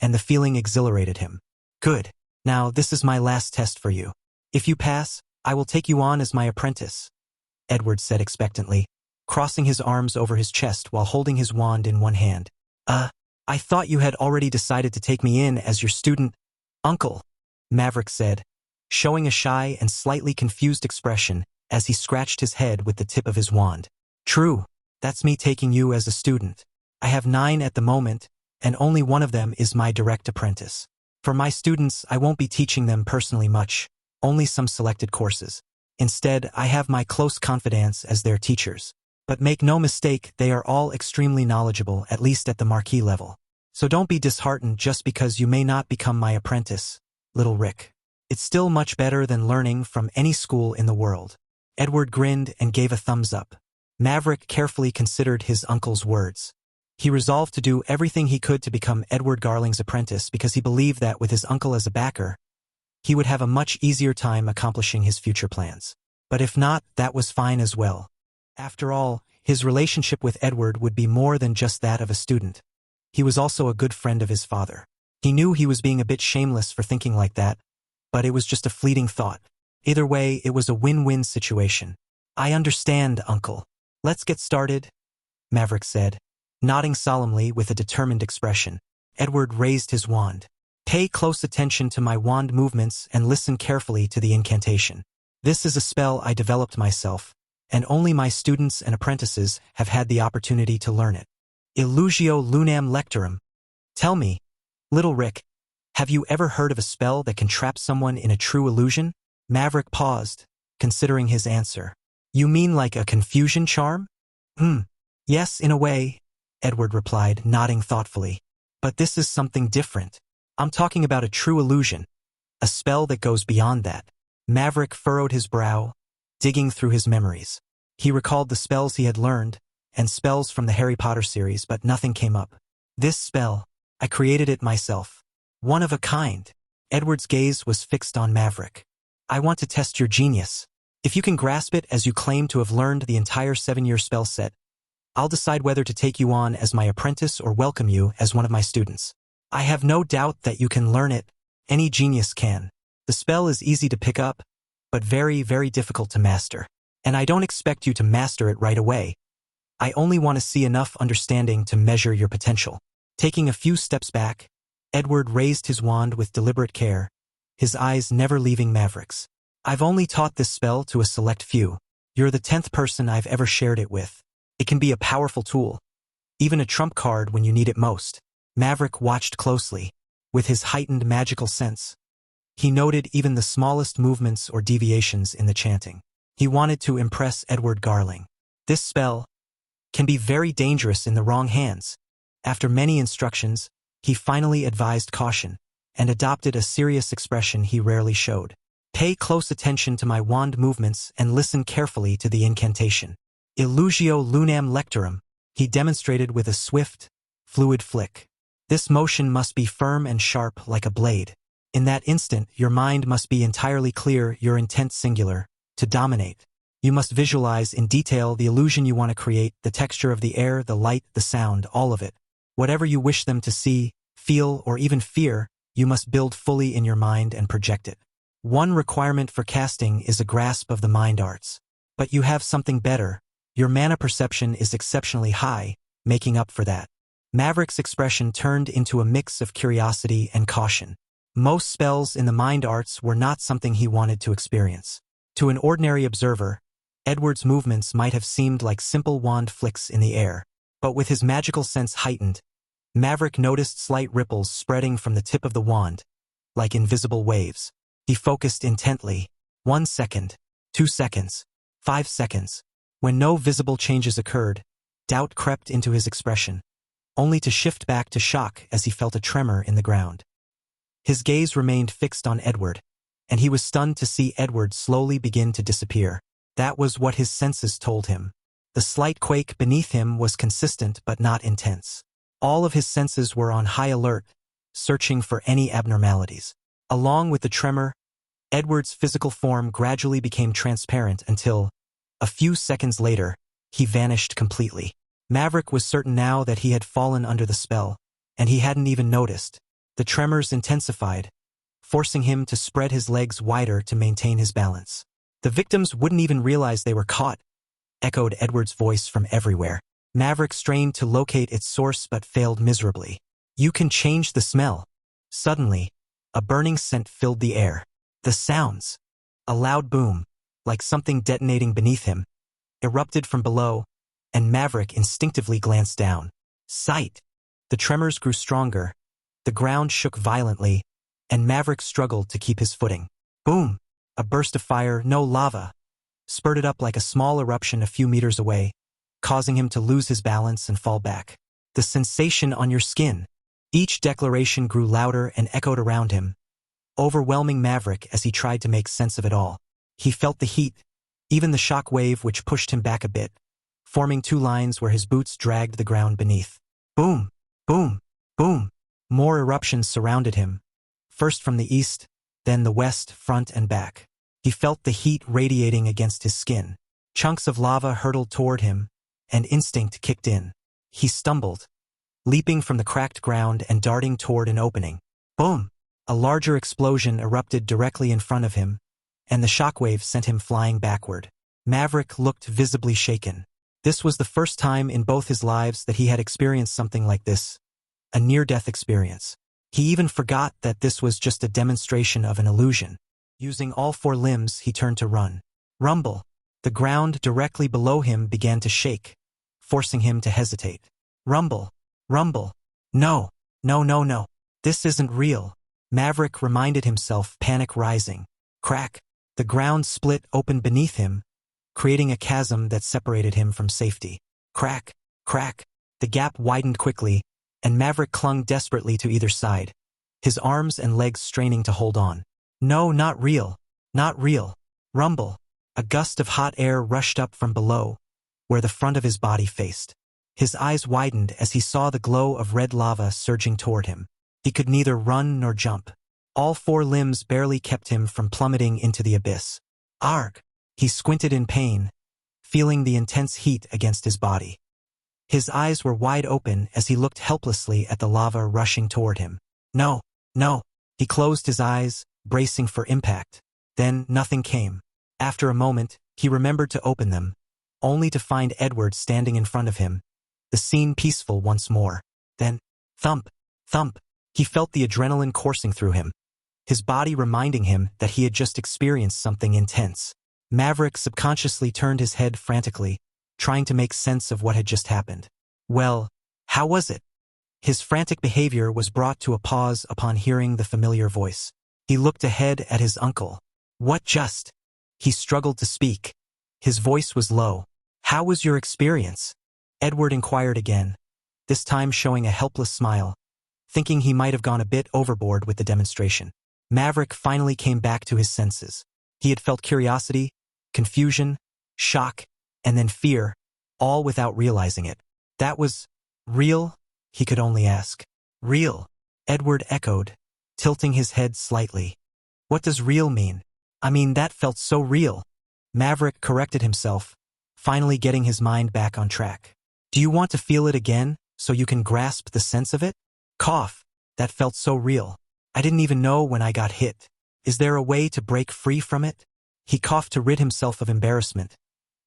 and the feeling exhilarated him. Good. Now, this is my last test for you. If you pass, I will take you on as my apprentice, Edward said expectantly, crossing his arms over his chest while holding his wand in one hand. I thought you had already decided to take me in as your student, uncle, Maverick said, showing a shy and slightly confused expression as he scratched his head with the tip of his wand. True, that's me taking you as a student. I have 9 at the moment, and only one of them is my direct apprentice. For my students, I won't be teaching them personally much, only some selected courses. Instead, I have my close confidants as their teachers. But make no mistake, they are all extremely knowledgeable, at least at the marquis level. So don't be disheartened just because you may not become my apprentice, little Rick. It's still much better than learning from any school in the world. Edward grinned and gave a thumbs up. Maverick carefully considered his uncle's words. He resolved to do everything he could to become Edward Garling's apprentice because he believed that with his uncle as a backer, he would have a much easier time accomplishing his future plans. But if not, that was fine as well. After all, his relationship with Edward would be more than just that of a student. He was also a good friend of his father. He knew he was being a bit shameless for thinking like that, but it was just a fleeting thought. Either way, it was a win-win situation. I understand, Uncle. Let's get started, Maverick said, nodding solemnly with a determined expression. Edward raised his wand. Pay close attention to my wand movements and listen carefully to the incantation. This is a spell I developed myself, and only my students and apprentices have had the opportunity to learn it. Illusio lunam lectorum. Tell me, little Rick, have you ever heard of a spell that can trap someone in a true illusion? Maverick paused, considering his answer. You mean like a confusion charm? Yes, in a way, Edward replied, nodding thoughtfully. But this is something different. I'm talking about a true illusion, a spell that goes beyond that. Maverick furrowed his brow, digging through his memories. He recalled the spells he had learned, and spells from the Harry Potter series, but nothing came up. This spell, I created it myself. One of a kind. Edward's gaze was fixed on Maverick. I want to test your genius. If you can grasp it as you claim to have learned the entire 7-year spell set, I'll decide whether to take you on as my apprentice or welcome you as one of my students. I have no doubt that you can learn it. Any genius can. The spell is easy to pick up, but very, very difficult to master. And I don't expect you to master it right away. I only want to see enough understanding to measure your potential. Taking a few steps back, Edward raised his wand with deliberate care, his eyes never leaving Maverick's. I've only taught this spell to a select few. You're the 10th person I've ever shared it with. It can be a powerful tool, even a trump card when you need it most. Maverick watched closely. With his heightened magical sense, he noted even the smallest movements or deviations in the chanting. He wanted to impress Edward Garling. This spell can be very dangerous in the wrong hands. After many instructions, he finally advised caution and adopted a serious expression he rarely showed. Pay close attention to my wand movements and listen carefully to the incantation. Illusio lunam lectorum, he demonstrated with a swift, fluid flick. This motion must be firm and sharp like a blade. In that instant, your mind must be entirely clear, your intent singular, to dominate. You must visualize in detail the illusion you want to create, the texture of the air, the light, the sound, all of it. Whatever you wish them to see, feel, or even fear, you must build fully in your mind and project it. One requirement for casting is a grasp of the mind arts. But you have something better. Your mana perception is exceptionally high, making up for that. Maverick's expression turned into a mix of curiosity and caution. Most spells in the mind arts were not something he wanted to experience. To an ordinary observer, Edward's movements might have seemed like simple wand flicks in the air. But with his magical sense heightened, Maverick noticed slight ripples spreading from the tip of the wand, like invisible waves. He focused intently. 1 second, 2 seconds, 5 seconds. When no visible changes occurred, doubt crept into his expression, only to shift back to shock as he felt a tremor in the ground. His gaze remained fixed on Edward, and he was stunned to see Edward slowly begin to disappear. That was what his senses told him. The slight quake beneath him was consistent but not intense. All of his senses were on high alert, searching for any abnormalities. Along with the tremor, Edward's physical form gradually became transparent until, a few seconds later, he vanished completely. Maverick was certain now that he had fallen under the spell, and he hadn't even noticed. The tremors intensified, forcing him to spread his legs wider to maintain his balance. The victims wouldn't even realize they were caught, echoed Edward's voice from everywhere. Maverick strained to locate its source but failed miserably. You can change the smell. Suddenly, a burning scent filled the air. The sounds, a loud boom, like something detonating beneath him, erupted from below, and Maverick instinctively glanced down. Sight! The tremors grew stronger, the ground shook violently, and Maverick struggled to keep his footing. Boom! A burst of fire, no lava, spurted up like a small eruption a few meters away, causing him to lose his balance and fall back. The sensation on your skin. Each declaration grew louder and echoed around him, overwhelming Maverick as he tried to make sense of it all. He felt the heat, even the shock wave which pushed him back a bit, forming two lines where his boots dragged the ground beneath. Boom! Boom! Boom! More eruptions surrounded him, first from the east, then the west, front and back. He felt the heat radiating against his skin. Chunks of lava hurtled toward him, and instinct kicked in. He stumbled, leaping from the cracked ground and darting toward an opening. Boom! A larger explosion erupted directly in front of him, and the shockwave sent him flying backward. Maverick looked visibly shaken. This was the first time in both his lives that he had experienced something like this, a near-death experience. He even forgot that this was just a demonstration of an illusion. Using all 4 limbs, he turned to run. Rumble. The ground directly below him began to shake, forcing him to hesitate. Rumble. Rumble. No. No, no, no. This isn't real. Maverick reminded himself, panic rising. Crack. The ground split open beneath him, creating a chasm that separated him from safety. Crack. Crack. The gap widened quickly, and Maverick clung desperately to either side, his arms and legs straining to hold on. No, not real. Not real. Rumble. A gust of hot air rushed up from below, where the front of his body faced. His eyes widened as he saw the glow of red lava surging toward him. He could neither run nor jump. All 4 limbs barely kept him from plummeting into the abyss. Arg! He squinted in pain, feeling the intense heat against his body. His eyes were wide open as he looked helplessly at the lava rushing toward him. No, no. He closed his eyes, bracing for impact. Then nothing came. After a moment, he remembered to open them, only to find Edward standing in front of him, the scene peaceful once more. Then, thump, thump, he felt the adrenaline coursing through him, his body reminding him that he had just experienced something intense. Maverick subconsciously turned his head frantically, trying to make sense of what had just happened. Well, how was it? His frantic behavior was brought to a pause upon hearing the familiar voice. He looked ahead at his uncle. What just? He struggled to speak. His voice was low. How was your experience? Edward inquired again, this time showing a helpless smile, thinking he might have gone a bit overboard with the demonstration. Maverick finally came back to his senses. He had felt curiosity, confusion, shock, and then fear, all without realizing it. That was real? He could only ask. Real? Edward echoed, tilting his head slightly. What does real mean? I mean, that felt so real. Maverick corrected himself, finally getting his mind back on track. Do you want to feel it again, so you can grasp the sense of it? Cough. That felt so real. I didn't even know when I got hit. Is there a way to break free from it? He coughed to rid himself of embarrassment,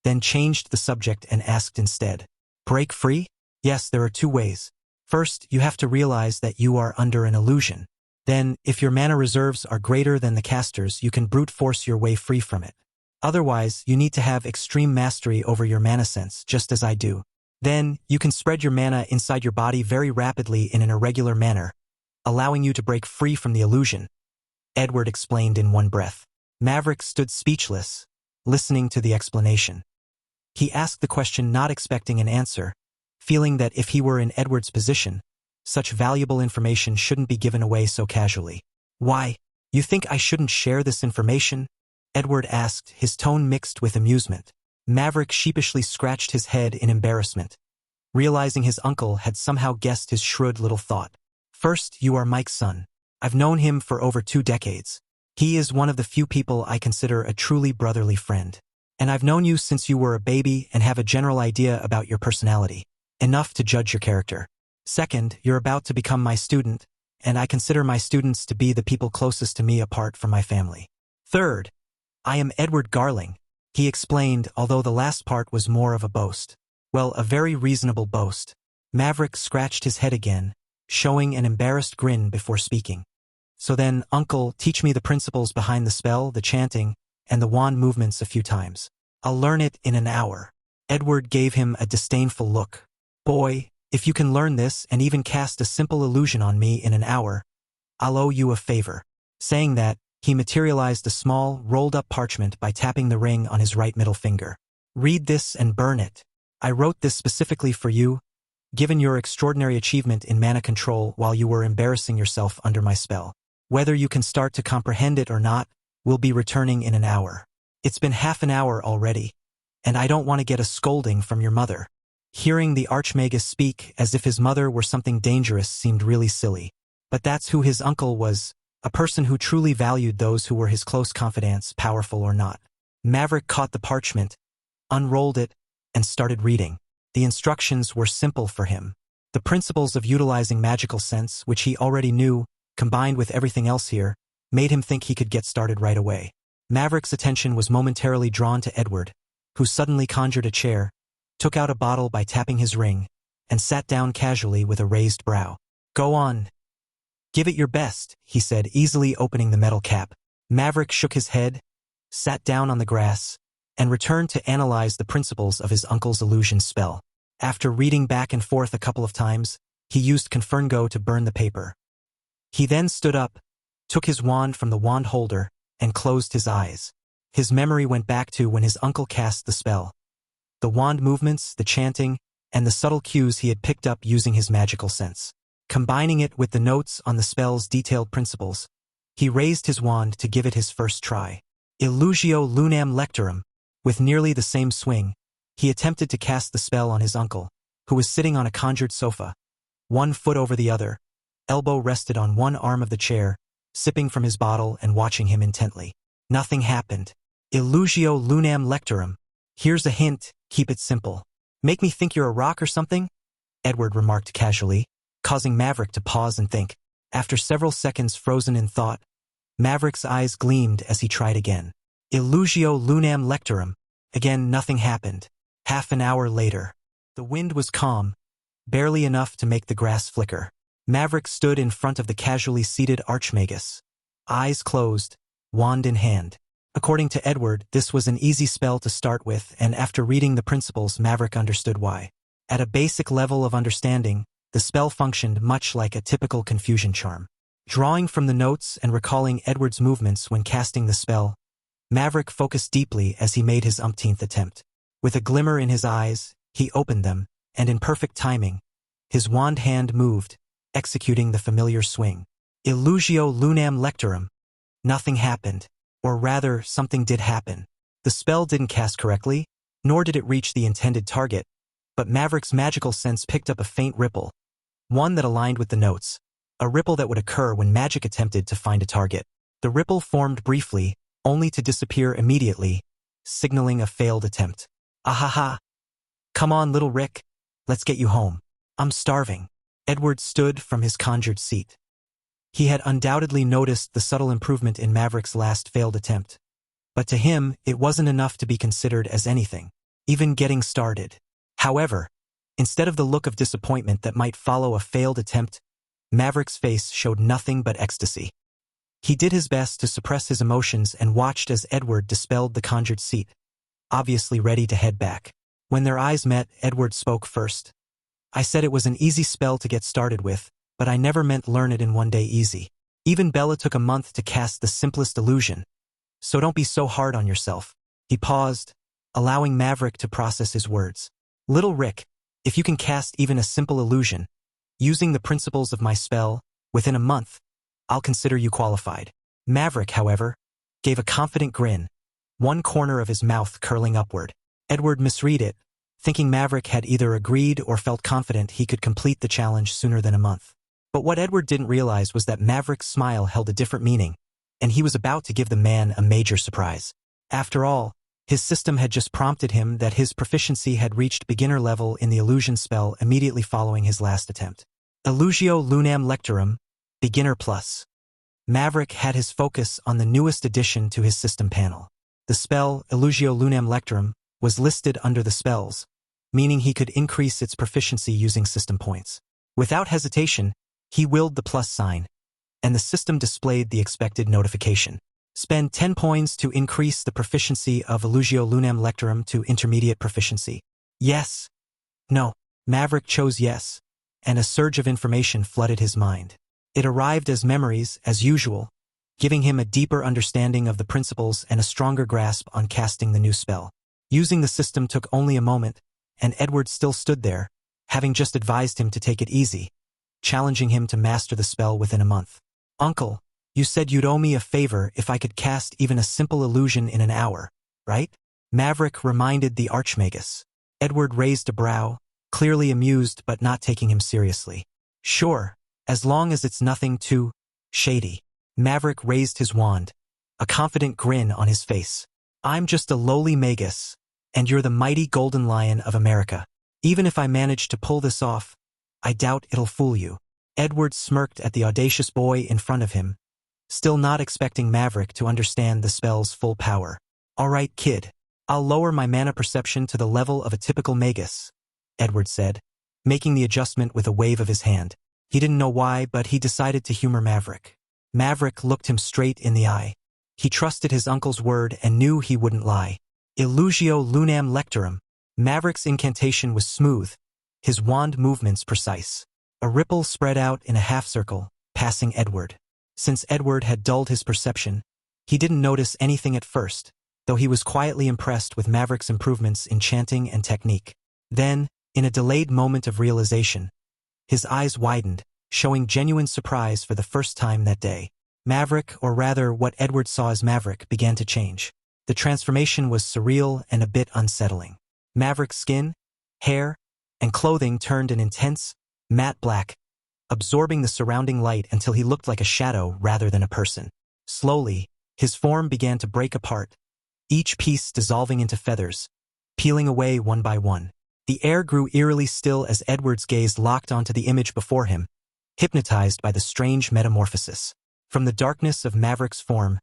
then changed the subject and asked instead. Break free? Yes, there are 2 ways. First, you have to realize that you are under an illusion. Then, if your mana reserves are greater than the caster's, you can brute force your way free from it. Otherwise, you need to have extreme mastery over your mana sense, just as I do. Then, you can spread your mana inside your body very rapidly in an irregular manner, allowing you to break free from the illusion, Edward explained in one breath. Maverick stood speechless, listening to the explanation. He asked the question not expecting an answer, feeling that if he were in Edward's position, such valuable information shouldn't be given away so casually. Why, you think I shouldn't share this information? Edward asked, his tone mixed with amusement. Maverick sheepishly scratched his head in embarrassment, realizing his uncle had somehow guessed his shrewd little thought. First, you are Mike's son. I've known him for over 2 decades. He is one of the few people I consider a truly brotherly friend. And I've known you since you were a baby and have a general idea about your personality, enough to judge your character. Second, you're about to become my student, and I consider my students to be the people closest to me apart from my family. Third, I am Edward Garling, he explained, although the last part was more of a boast. Well, a very reasonable boast. Maverick scratched his head again, showing an embarrassed grin before speaking. So then, Uncle, teach me the principles behind the spell, the chanting, and the wand movements a few times. I'll learn it in an hour. Edward gave him a disdainful look. Boy, if you can learn this and even cast a simple illusion on me in an hour, I'll owe you a favor. Saying that, he materialized a small, rolled-up parchment by tapping the ring on his right middle finger. Read this and burn it. I wrote this specifically for you, given your extraordinary achievement in mana control while you were embarrassing yourself under my spell. Whether you can start to comprehend it or not, we'll be returning in an hour. It's been half an hour already, and I don't want to get a scolding from your mother. Hearing the Archmagus speak as if his mother were something dangerous seemed really silly. But that's who his uncle was, a person who truly valued those who were his close confidants, powerful or not. Maverick caught the parchment, unrolled it, and started reading. The instructions were simple for him. The principles of utilizing magical sense, which he already knew, combined with everything else here, made him think he could get started right away. Maverick's attention was momentarily drawn to Edward, who suddenly conjured a chair, took out a bottle by tapping his ring, and sat down casually with a raised brow. "Go on. Give it your best," he said, easily opening the metal cap. Maverick shook his head, sat down on the grass, and returned to analyze the principles of his uncle's illusion spell. After reading back and forth a couple of times, he used Conferngo to burn the paper. He then stood up, took his wand from the wand holder, and closed his eyes. His memory went back to when his uncle cast the spell. The wand movements, the chanting, and the subtle cues he had picked up using his magical sense. Combining it with the notes on the spell's detailed principles, he raised his wand to give it his first try. Illugio lunam lectorum. With nearly the same swing, he attempted to cast the spell on his uncle, who was sitting on a conjured sofa, one foot over the other, elbow rested on one arm of the chair, sipping from his bottle and watching him intently. Nothing happened. Illugio lunam lectorum. Here's a hint, keep it simple. Make me think you're a rock or something? Edward remarked casually, causing Maverick to pause and think. After several seconds frozen in thought, Maverick's eyes gleamed as he tried again. Illugio lunam lectorum. Again, nothing happened. Half an hour later. The wind was calm, barely enough to make the grass flicker. Maverick stood in front of the casually seated Archmagus, eyes closed, wand in hand. According to Edward, this was an easy spell to start with, and after reading the principles, Maverick understood why. At a basic level of understanding, the spell functioned much like a typical confusion charm. Drawing from the notes and recalling Edward's movements when casting the spell, Maverick focused deeply as he made his umpteenth attempt. With a glimmer in his eyes, he opened them, and in perfect timing, his wand hand moved, executing the familiar swing. Illugio lunam lectorum. Nothing happened. Or rather, something did happen. The spell didn't cast correctly, nor did it reach the intended target, but Maverick's magical sense picked up a faint ripple, one that aligned with the notes, a ripple that would occur when magic attempted to find a target. The ripple formed briefly, only to disappear immediately, signaling a failed attempt. Ahaha! Come on, little Rick. Let's get you home. I'm starving. Edward stood from his conjured seat. He had undoubtedly noticed the subtle improvement in Maverick's last failed attempt. But to him, it wasn't enough to be considered as anything, even getting started. However, instead of the look of disappointment that might follow a failed attempt, Maverick's face showed nothing but ecstasy. He did his best to suppress his emotions and watched as Edward dispelled the conjured seat, obviously ready to head back. When their eyes met, Edward spoke first. I said it was an easy spell to get started with, but I never meant learn it in one day easy. Even Bella took a month to cast the simplest illusion. So don't be so hard on yourself. He paused, allowing Maverick to process his words. Little Rick, if you can cast even a simple illusion, using the principles of my spell, within a month, I'll consider you qualified. Maverick, however, gave a confident grin, one corner of his mouth curling upward. Edward misread it, thinking Maverick had either agreed or felt confident he could complete the challenge sooner than a month. But what Edward didn't realize was that Maverick's smile held a different meaning, and he was about to give the man a major surprise. After all, his system had just prompted him that his proficiency had reached beginner level in the illusion spell immediately following his last attempt. Illugio lunam lectorum, Beginner Plus. Maverick had his focus on the newest addition to his system panel. The spell, Illugio lunam lectorum, was listed under the spells, meaning he could increase its proficiency using system points. Without hesitation, he willed the plus sign, and the system displayed the expected notification. Spend 10 points to increase the proficiency of Illugio lunam lectorum to intermediate proficiency. Yes. No. Maverick chose yes, and a surge of information flooded his mind. It arrived as memories, as usual, giving him a deeper understanding of the principles and a stronger grasp on casting the new spell. Using the system took only a moment, and Edward still stood there, having just advised him to take it easy, challenging him to master the spell within a month. Uncle, you said you'd owe me a favor if I could cast even a simple illusion in an hour, right? Maverick reminded the Archmagus. Edward raised a brow, clearly amused but not taking him seriously. Sure, as long as it's nothing too shady. Maverick raised his wand, a confident grin on his face. I'm just a lowly magus, and you're the mighty golden lion of America. Even if I manage to pull this off, I doubt it'll fool you. Edward smirked at the audacious boy in front of him, still not expecting Maverick to understand the spell's full power. "All right, kid. I'll lower my mana perception to the level of a typical magus," Edward said, making the adjustment with a wave of his hand. He didn't know why, but he decided to humor Maverick. Maverick looked him straight in the eye. He trusted his uncle's word and knew he wouldn't lie. Illugio lunam lectorum. Maverick's incantation was smooth, his wand movements precise. A ripple spread out in a half-circle, passing Edward. Since Edward had dulled his perception, he didn't notice anything at first, though he was quietly impressed with Maverick's improvements in chanting and technique. Then, in a delayed moment of realization, his eyes widened, showing genuine surprise for the first time that day. Maverick, or rather what Edward saw as Maverick, began to change. The transformation was surreal and a bit unsettling. Maverick's skin, hair, and clothing turned an intense, matte black, absorbing the surrounding light until he looked like a shadow rather than a person. Slowly, his form began to break apart, each piece dissolving into feathers, peeling away one by one. The air grew eerily still as Edward's gaze locked onto the image before him, hypnotized by the strange metamorphosis. From the darkness of Maverick's form,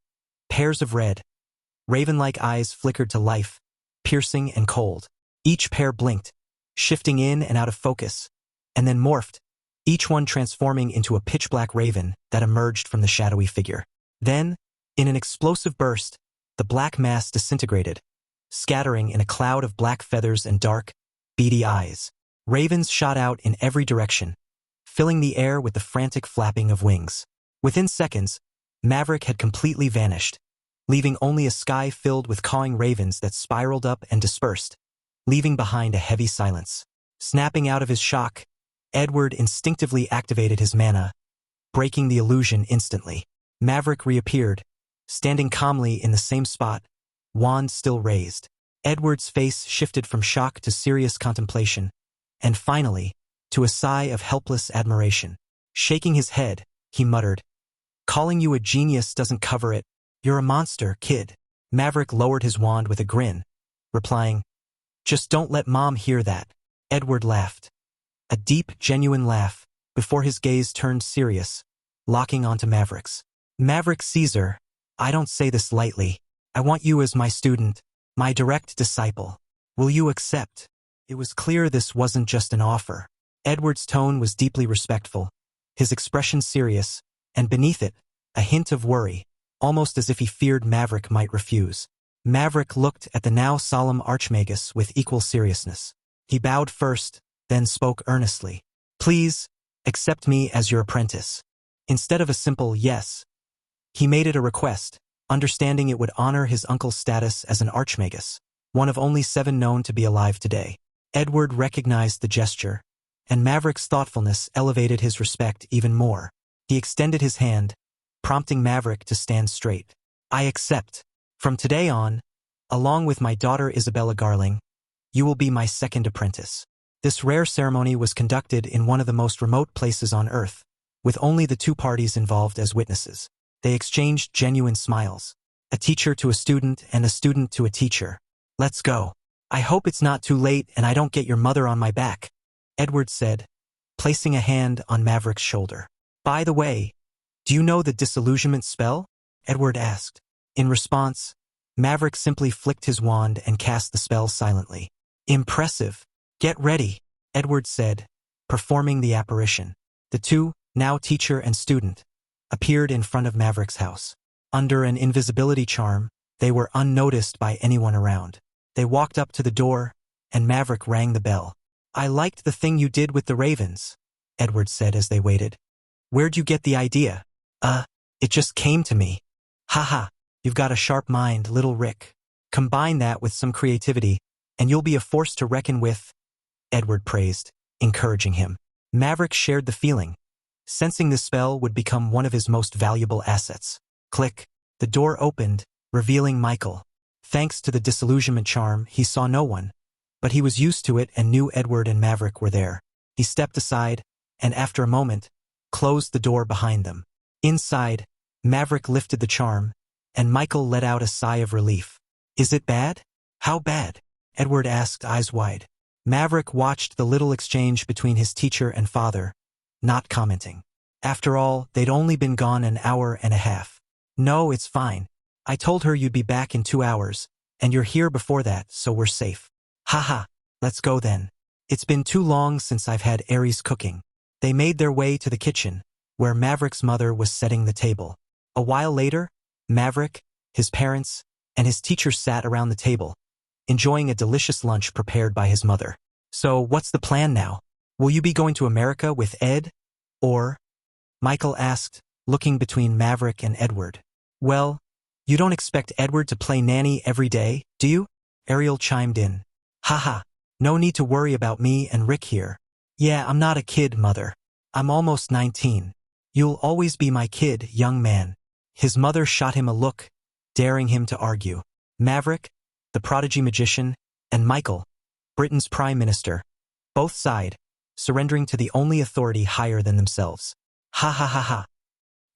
pairs of red, raven-like eyes flickered to life, piercing and cold. Each pair blinked, shifting in and out of focus, and then morphed, each one transforming into a pitch-black raven that emerged from the shadowy figure. Then, in an explosive burst, the black mass disintegrated, scattering in a cloud of black feathers and dark, beady eyes. Ravens shot out in every direction, filling the air with the frantic flapping of wings. Within seconds, Maverick had completely vanished, leaving only a sky filled with cawing ravens that spiraled up and dispersed, leaving behind a heavy silence. Snapping out of his shock, Edward instinctively activated his mana, breaking the illusion instantly. Maverick reappeared, standing calmly in the same spot, wand still raised. Edward's face shifted from shock to serious contemplation, and finally, to a sigh of helpless admiration. Shaking his head, he muttered, "Calling you a genius doesn't cover it. You're a monster, kid." Maverick lowered his wand with a grin, replying, "Just don't let Mom hear that." Edward laughed. A deep, genuine laugh, before his gaze turned serious, locking onto Maverick's. "Maverick Caesar, I don't say this lightly. I want you as my student, my direct disciple. Will you accept?" It was clear this wasn't just an offer. Edward's tone was deeply respectful, his expression serious, and beneath it, a hint of worry, almost as if he feared Maverick might refuse. Maverick looked at the now solemn Archmagus with equal seriousness. He bowed first, then spoke earnestly. "Please, accept me as your apprentice." Instead of a simple yes, he made it a request, understanding it would honor his uncle's status as an Archmagus, one of only 7 known to be alive today. Edward recognized the gesture, and Maverick's thoughtfulness elevated his respect even more. He extended his hand, prompting Maverick to stand straight. "I accept. From today on, along with my daughter Isabella Garling, you will be my second apprentice." This rare ceremony was conducted in one of the most remote places on Earth, with only the 2 parties involved as witnesses. They exchanged genuine smiles. A teacher to a student and a student to a teacher. "Let's go. I hope it's not too late and I don't get your mother on my back," Edward said, placing a hand on Maverick's shoulder. "By the way, do you know the disillusionment spell?" Edward asked. In response, Maverick simply flicked his wand and cast the spell silently. "Impressive. Get ready," Edward said, performing the apparition. The 2, now teacher and student, appeared in front of Maverick's house. Under an invisibility charm, they were unnoticed by anyone around. They walked up to the door, and Maverick rang the bell. "I liked the thing you did with the ravens," Edward said as they waited. "Where'd you get the idea?" It just came to me." "Haha, you've got a sharp mind, little Rick. Combine that with some creativity, and you'll be a force to reckon with," Edward praised, encouraging him. Maverick shared the feeling, sensing this spell would become one of his most valuable assets. Click. The door opened, revealing Michael. Thanks to the disillusionment charm, he saw no one, but he was used to it and knew Edward and Maverick were there. He stepped aside, and after a moment, closed the door behind them. Inside, Maverick lifted the charm, and Michael let out a sigh of relief. "Is it bad?" "How bad?" Edward asked, eyes wide. Maverick watched the little exchange between his teacher and father, not commenting. After all, they'd only been gone an hour and a half. No, it's fine. I told her you'd be back in 2 hours, and you're here before that, so we're safe. Haha, let's go then. It's been too long since I've had Aries cooking. They made their way to the kitchen, where Maverick's mother was setting the table. A while later, Maverick, his parents, and his teacher sat around the table, enjoying a delicious lunch prepared by his mother. So, what's the plan now? Will you be going to America with Ed? Or? Michael asked, looking between Maverick and Edward. Well, you don't expect Edward to play nanny every day, do you? Ariel chimed in. Haha, no need to worry about me and Rick here. Yeah, I'm not a kid, mother. I'm almost 19. You'll always be my kid, young man. His mother shot him a look, daring him to argue. Maverick, the prodigy magician, and Michael, Britain's prime minister, both sighed, surrendering to the only authority higher than themselves. Ha ha ha ha.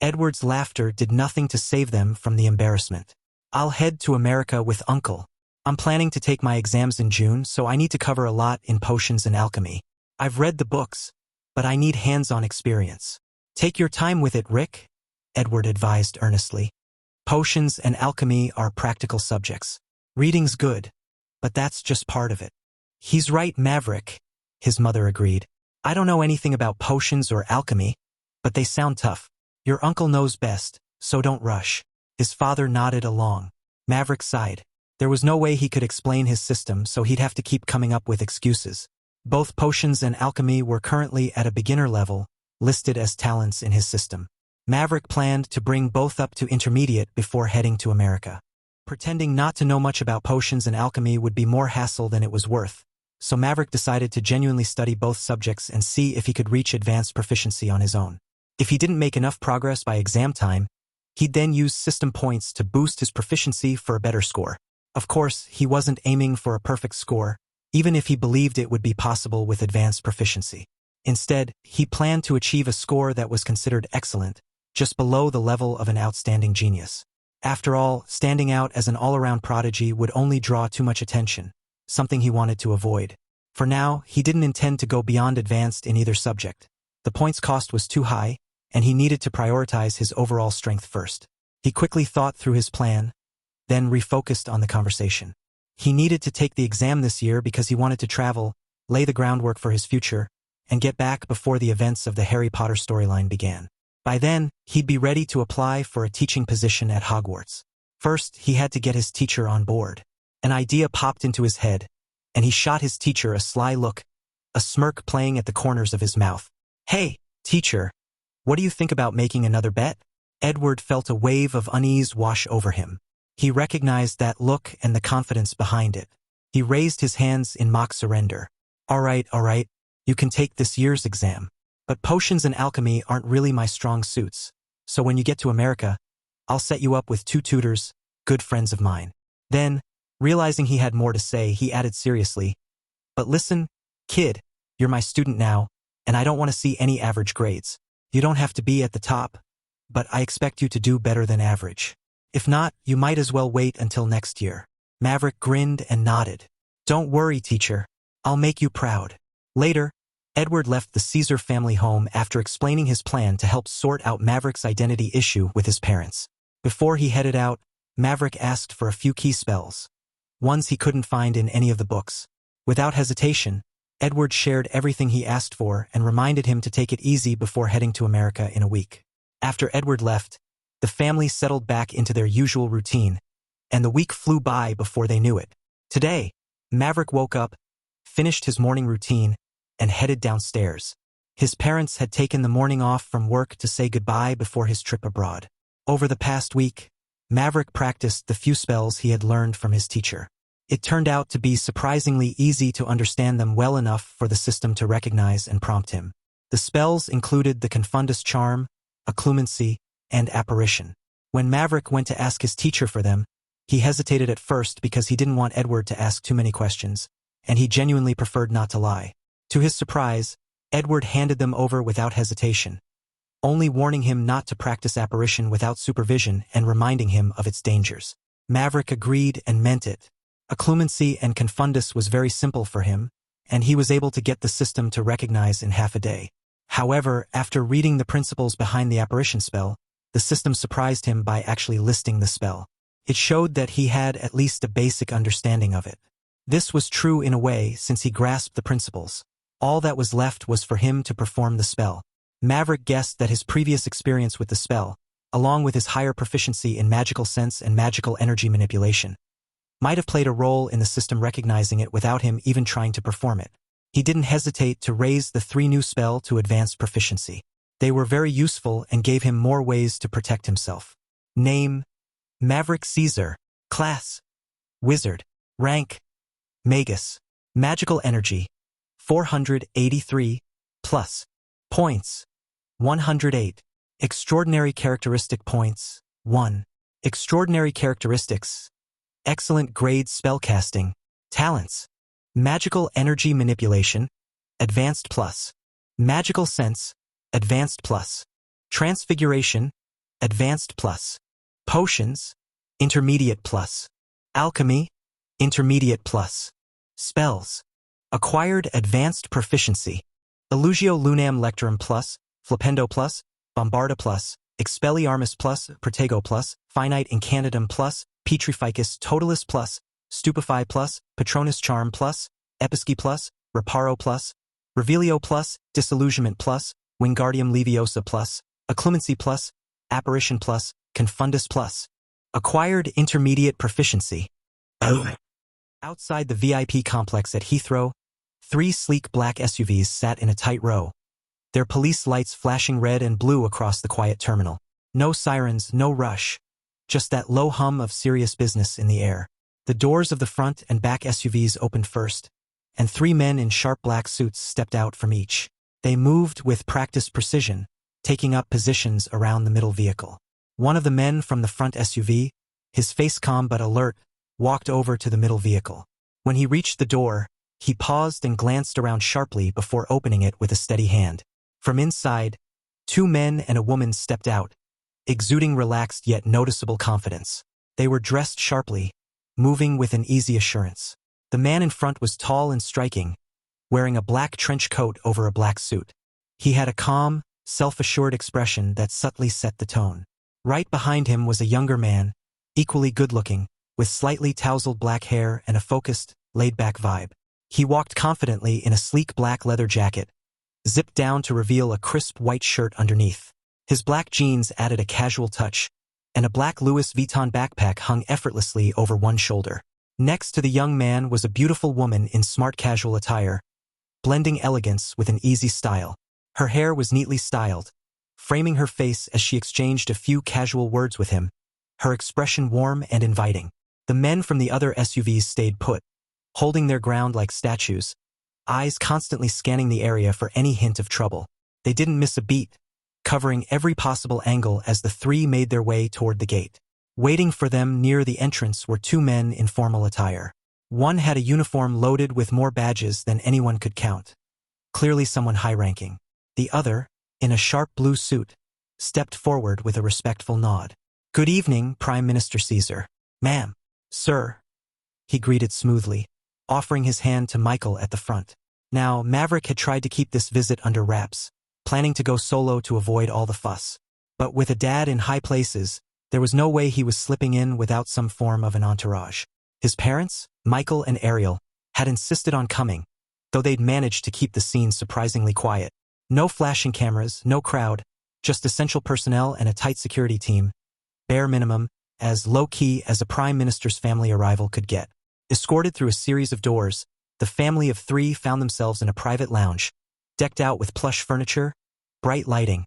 Edward's laughter did nothing to save them from the embarrassment. I'll head to America with Uncle. I'm planning to take my exams in June, so I need to cover a lot in potions and alchemy. I've read the books, but I need hands-on experience. Take your time with it, Rick, Edward advised earnestly. Potions and alchemy are practical subjects. Reading's good, but that's just part of it. He's right, Maverick, his mother agreed. I don't know anything about potions or alchemy, but they sound tough. Your uncle knows best, so don't rush. His father nodded along. Maverick sighed. There was no way he could explain his system, so he'd have to keep coming up with excuses. Both potions and alchemy were currently at a beginner level, listed as talents in his system. Maverick planned to bring both up to intermediate before heading to America. Pretending not to know much about potions and alchemy would be more hassle than it was worth, so Maverick decided to genuinely study both subjects and see if he could reach advanced proficiency on his own. If he didn't make enough progress by exam time, he'd then use system points to boost his proficiency for a better score. Of course, he wasn't aiming for a perfect score, even if he believed it would be possible with advanced proficiency. Instead, he planned to achieve a score that was considered excellent, just below the level of an outstanding genius. After all, standing out as an all-around prodigy would only draw too much attention, something he wanted to avoid. For now, he didn't intend to go beyond advanced in either subject. The points cost was too high, and he needed to prioritize his overall strength first. He quickly thought through his plan, then refocused on the conversation. He needed to take the exam this year because he wanted to travel, lay the groundwork for his future, and get back before the events of the Harry Potter storyline began. By then, he'd be ready to apply for a teaching position at Hogwarts. First, he had to get his teacher on board. An idea popped into his head, and he shot his teacher a sly look, a smirk playing at the corners of his mouth. Hey, teacher, what do you think about making another bet? Edward felt a wave of unease wash over him. He recognized that look and the confidence behind it. He raised his hands in mock surrender. All right, you can take this year's exam. But potions and alchemy aren't really my strong suits, so when you get to America, I'll set you up with 2 tutors, good friends of mine. Then, realizing he had more to say, he added seriously, but listen, kid, you're my student now, and I don't want to see any average grades. You don't have to be at the top, but I expect you to do better than average. If not, you might as well wait until next year. Maverick grinned and nodded. Don't worry, teacher. I'll make you proud. Later, Edward left the Caesar family home after explaining his plan to help sort out Maverick's identity issue with his parents. Before he headed out, Maverick asked for a few key spells, ones he couldn't find in any of the books. Without hesitation, Edward shared everything he asked for and reminded him to take it easy before heading to America in a week. After Edward left, the family settled back into their usual routine, and the week flew by before they knew it. Today, Maverick woke up, finished his morning routine, and headed downstairs. His parents had taken the morning off from work to say goodbye before his trip abroad. Over the past week, Maverick practiced the few spells he had learned from his teacher. It turned out to be surprisingly easy to understand them well enough for the system to recognize and prompt him. The spells included the Confundus Charm, Occlumency, and Apparition. When Maverick went to ask his teacher for them, he hesitated at first because he didn't want Edward to ask too many questions, and he genuinely preferred not to lie. To his surprise, Edward handed them over without hesitation, only warning him not to practice apparition without supervision and reminding him of its dangers. Maverick agreed and meant it. Occlumency and Confundus was very simple for him, and he was able to get the system to recognize in half a day. However, after reading the principles behind the apparition spell, The system surprised him by actually listing the spell. It showed that he had at least a basic understanding of it. This was true in a way since he grasped the principles. All that was left was for him to perform the spell. Maverick guessed that his previous experience with the spell, along with his higher proficiency in magical sense and magical energy manipulation, might have played a role in the system recognizing it without him even trying to perform it. He didn't hesitate to raise the 3 new spell to advanced proficiency. They were very useful and gave him more ways to protect himself. Name: Maverick Caesar. Class: Wizard. Rank: Magus. Magical energy: 483 plus. Points: 108. Extraordinary characteristic points: 1. Extraordinary characteristics: excellent grade spellcasting. Talents: magical energy manipulation, advanced plus. Magical sense, advanced plus. Transfiguration, advanced plus. Potions, intermediate plus. Alchemy, intermediate plus. Spells: acquired advanced proficiency. Illugio Lunam Lectorum plus, Flipendo plus, Bombarda plus, Expelliarmus plus, Protego plus, Finite Incantatum plus, Petrificus Totalis plus, Stupefy plus, Patronus Charm plus, Episci plus, Reparo plus, Revelio plus, Disillusionment plus, Wingardium Leviosa plus, Acclemency plus, Apparition plus, Confundus plus. Acquired intermediate proficiency. Outside the VIP complex at Heathrow, 3 sleek black SUVs sat in a tight row, their police lights flashing red and blue across the quiet terminal. No sirens, no rush, just that low hum of serious business in the air. The doors of the front and back SUVs opened first, and 3 men in sharp black suits stepped out from each. They moved with practiced precision, taking up positions around the middle vehicle. One of the men from the front SUV, his face calm but alert, walked over to the middle vehicle. When he reached the door, he paused and glanced around sharply before opening it with a steady hand. From inside, 2 men and a woman stepped out, exuding relaxed yet noticeable confidence. They were dressed sharply, moving with an easy assurance. The man in front was tall and striking, wearing a black trench coat over a black suit. He had a calm, self-assured expression that subtly set the tone. Right behind him was a younger man, equally good-looking, with slightly tousled black hair and a focused, laid-back vibe. He walked confidently in a sleek black leather jacket, zipped down to reveal a crisp white shirt underneath. His black jeans added a casual touch, and a black Louis Vuitton backpack hung effortlessly over one shoulder. Next to the young man was a beautiful woman in smart casual attire, blending elegance with an easy style. Her hair was neatly styled, framing her face as she exchanged a few casual words with him, her expression warm and inviting. The men from the other SUVs stayed put, holding their ground like statues, eyes constantly scanning the area for any hint of trouble. They didn't miss a beat, covering every possible angle as the 3 made their way toward the gate. Waiting for them near the entrance were 2 men in formal attire. One had a uniform loaded with more badges than anyone could count, clearly someone high-ranking. The other, in a sharp blue suit, stepped forward with a respectful nod. "Good evening, Prime Minister Caesar." "Ma'am." "Sir," he greeted smoothly, offering his hand to Michael at the front. Now, Maverick had tried to keep this visit under wraps, planning to go solo to avoid all the fuss. But with a dad in high places, there was no way he was slipping in without some form of an entourage. His parents, Michael and Ariel, had insisted on coming, though they'd managed to keep the scene surprisingly quiet. No flashing cameras, no crowd, just essential personnel and a tight security team, bare minimum, as low-key as a prime minister's family arrival could get. Escorted through a series of doors, the family of 3 found themselves in a private lounge, decked out with plush furniture, bright lighting,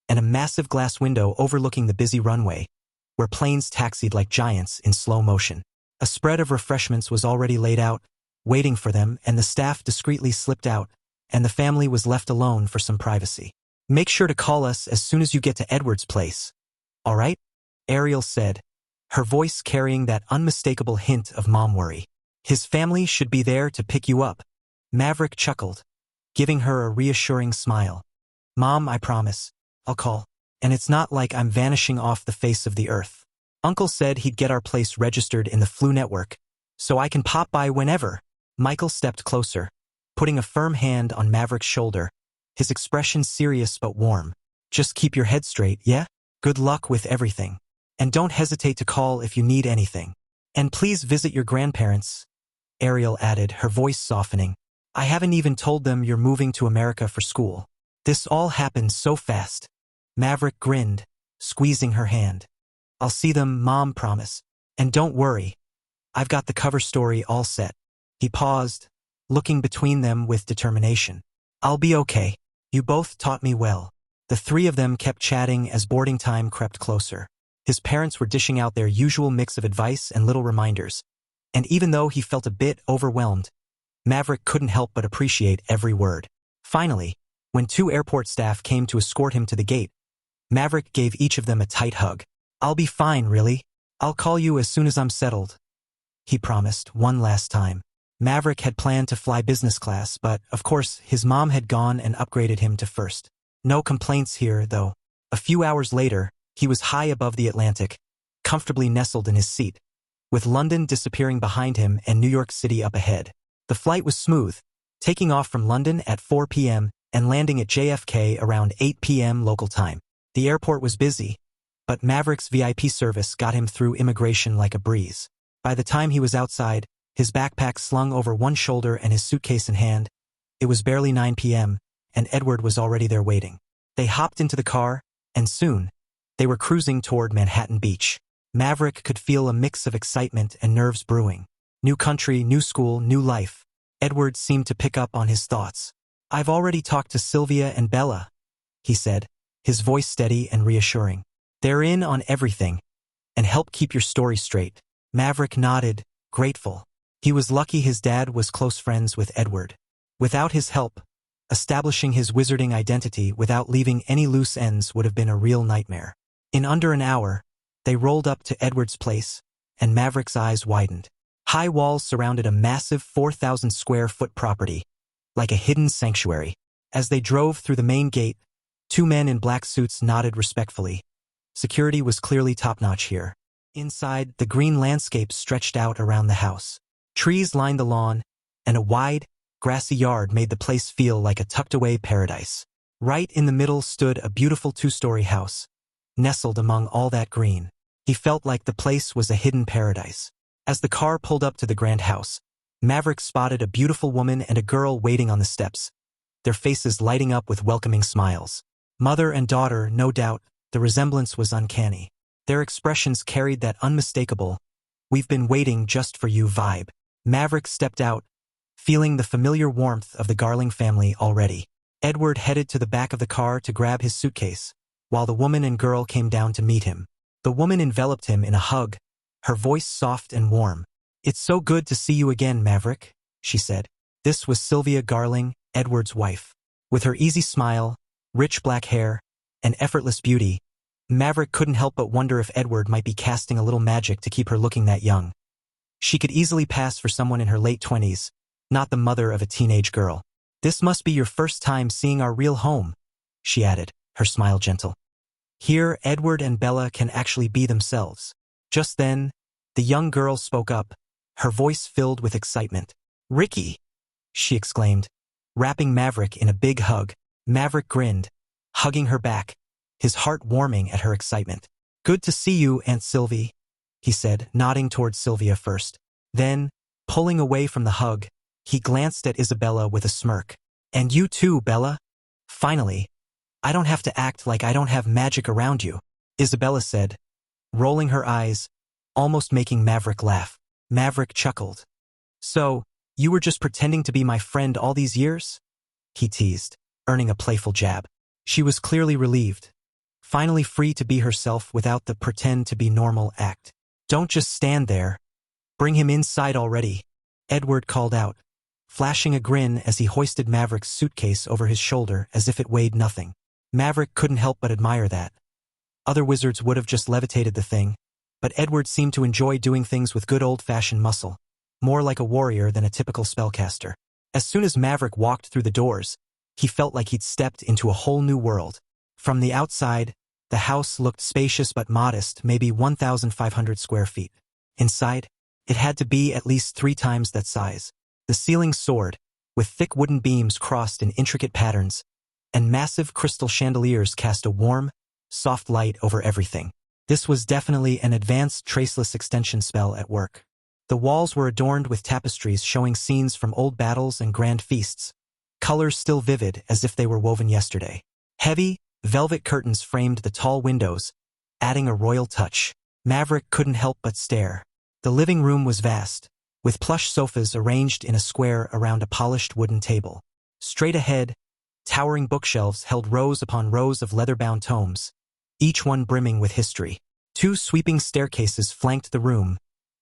and a massive glass window overlooking the busy runway, where planes taxied like giants in slow motion. A spread of refreshments was already laid out, waiting for them, and the staff discreetly slipped out, and the family was left alone for some privacy. "Make sure to call us as soon as you get to Edward's place. All right?" Ariel said, her voice carrying that unmistakable hint of mom worry. "His family should be there to pick you up." Maverick chuckled, giving her a reassuring smile. "Mom, I promise. I'll call. And it's not like I'm vanishing off the face of the earth. Uncle said he'd get our place registered in the Flu network, so I can pop by whenever." Michael stepped closer, putting a firm hand on Maverick's shoulder, his expression serious but warm. "Just keep your head straight, yeah? Good luck with everything. And don't hesitate to call if you need anything. And please visit your grandparents, Ariel added, her voice softening. I haven't even told them you're moving to America for school. This all happened so fast. Maverick grinned, squeezing her hand. I'll see them, Mom, promise. And don't worry. I've got the cover story all set. He paused, looking between them with determination. I'll be okay. You both taught me well. The three of them kept chatting as boarding time crept closer. His parents were dishing out their usual mix of advice and little reminders. And even though he felt a bit overwhelmed, Maverick couldn't help but appreciate every word. Finally, when two airport staff came to escort him to the gate, Maverick gave each of them a tight hug. I'll be fine, really. I'll call you as soon as I'm settled, he promised one last time. Maverick had planned to fly business class, but, of course, his mom had gone and upgraded him to first. No complaints here, though. A few hours later, he was high above the Atlantic, comfortably nestled in his seat, with London disappearing behind him and New York City up ahead. The flight was smooth, taking off from London at 4 p.m. and landing at JFK around 8 p.m. local time. The airport was busy, but Maverick's VIP service got him through immigration like a breeze. By the time he was outside, his backpack slung over one shoulder and his suitcase in hand, it was barely 9 p.m., and Edward was already there waiting. They hopped into the car, and soon, they were cruising toward Manhattan Beach. Maverick could feel a mix of excitement and nerves brewing. New country, new school, new life. Edward seemed to pick up on his thoughts. I've already talked to Sylvia and Bella, he said, his voice steady and reassuring. They're in on everything, and help keep your story straight. Maverick nodded, grateful. He was lucky his dad was close friends with Edward. Without his help, establishing his wizarding identity without leaving any loose ends would have been a real nightmare. In under an hour, they rolled up to Edward's place, and Maverick's eyes widened. High walls surrounded a massive 4,000-square-foot property, like a hidden sanctuary. As they drove through the main gate, two men in black suits nodded respectfully. Security was clearly top-notch here. Inside, the green landscape stretched out around the house. Trees lined the lawn, and a wide, grassy yard made the place feel like a tucked-away paradise. Right in the middle stood a beautiful two-story house, nestled among all that green. He felt like the place was a hidden paradise. As the car pulled up to the grand house, Maverick spotted a beautiful woman and a girl waiting on the steps, their faces lighting up with welcoming smiles. Mother and daughter, no doubt, the resemblance was uncanny. Their expressions carried that unmistakable, "We've been waiting just for you" vibe. Maverick stepped out, feeling the familiar warmth of the Garling family already. Edward headed to the back of the car to grab his suitcase, while the woman and girl came down to meet him. The woman enveloped him in a hug, her voice soft and warm. "It's so good to see you again, Maverick," she said. This was Sylvia Garling, Edward's wife. With her easy smile, rich black hair, and effortless beauty, Maverick couldn't help but wonder if Edward might be casting a little magic to keep her looking that young. She could easily pass for someone in her late 20s, not the mother of a teenage girl. "This must be your first time seeing our real home," she added, her smile gentle. "Here, Edward and Bella can actually be themselves." Just then, the young girl spoke up, her voice filled with excitement. "Ricky!" she exclaimed, wrapping Maverick in a big hug. Maverick grinned, hugging her back, his heart warming at her excitement. "Good to see you, Aunt Sylvie," he said, nodding toward Sylvia first. Then, pulling away from the hug, he glanced at Isabella with a smirk. "And you too, Bella. Finally, I don't have to act like I don't have magic around you," Isabella said, rolling her eyes, almost making Maverick laugh. Maverick chuckled. "So, you were just pretending to be my friend all these years?" he teased, earning a playful jab. She was clearly relieved, finally free to be herself without the pretend-to-be-normal act. "Don't just stand there. Bring him inside already," Edward called out, flashing a grin as he hoisted Maverick's suitcase over his shoulder as if it weighed nothing. Maverick couldn't help but admire that. Other wizards would have just levitated the thing, but Edward seemed to enjoy doing things with good old-fashioned muscle, more like a warrior than a typical spellcaster. As soon as Maverick walked through the doors, he felt like he'd stepped into a whole new world. From the outside, the house looked spacious but modest, maybe 1,500 square feet. Inside, it had to be at least 3 times that size. The ceiling soared, with thick wooden beams crossed in intricate patterns, and massive crystal chandeliers cast a warm, soft light over everything. This was definitely an advanced traceless extension spell at work. The walls were adorned with tapestries showing scenes from old battles and grand feasts, colors still vivid as if they were woven yesterday. Heavy, velvet curtains framed the tall windows, adding a royal touch. Maverick couldn't help but stare. The living room was vast, with plush sofas arranged in a square around a polished wooden table. Straight ahead, towering bookshelves held rows upon rows of leather-bound tomes, each one brimming with history. 2 sweeping staircases flanked the room,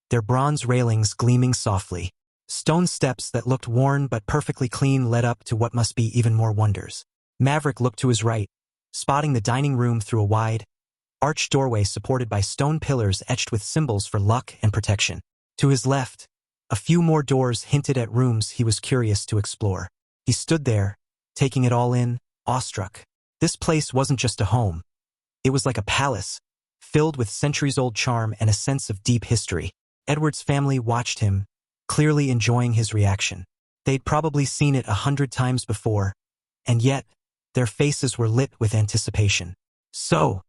their bronze railings gleaming softly. Stone steps that looked worn but perfectly clean led up to what must be even more wonders. Maverick looked to his right, spotting the dining room through a wide, arched doorway supported by stone pillars etched with symbols for luck and protection. To his left, a few more doors hinted at rooms he was curious to explore. He stood there, taking it all in, awestruck. This place wasn't just a home. It was like a palace, filled with centuries-old charm and a sense of deep history. Edward's family watched him, clearly enjoying his reaction. They'd probably seen it 100 times before, and yet, their faces were lit with anticipation. "So,"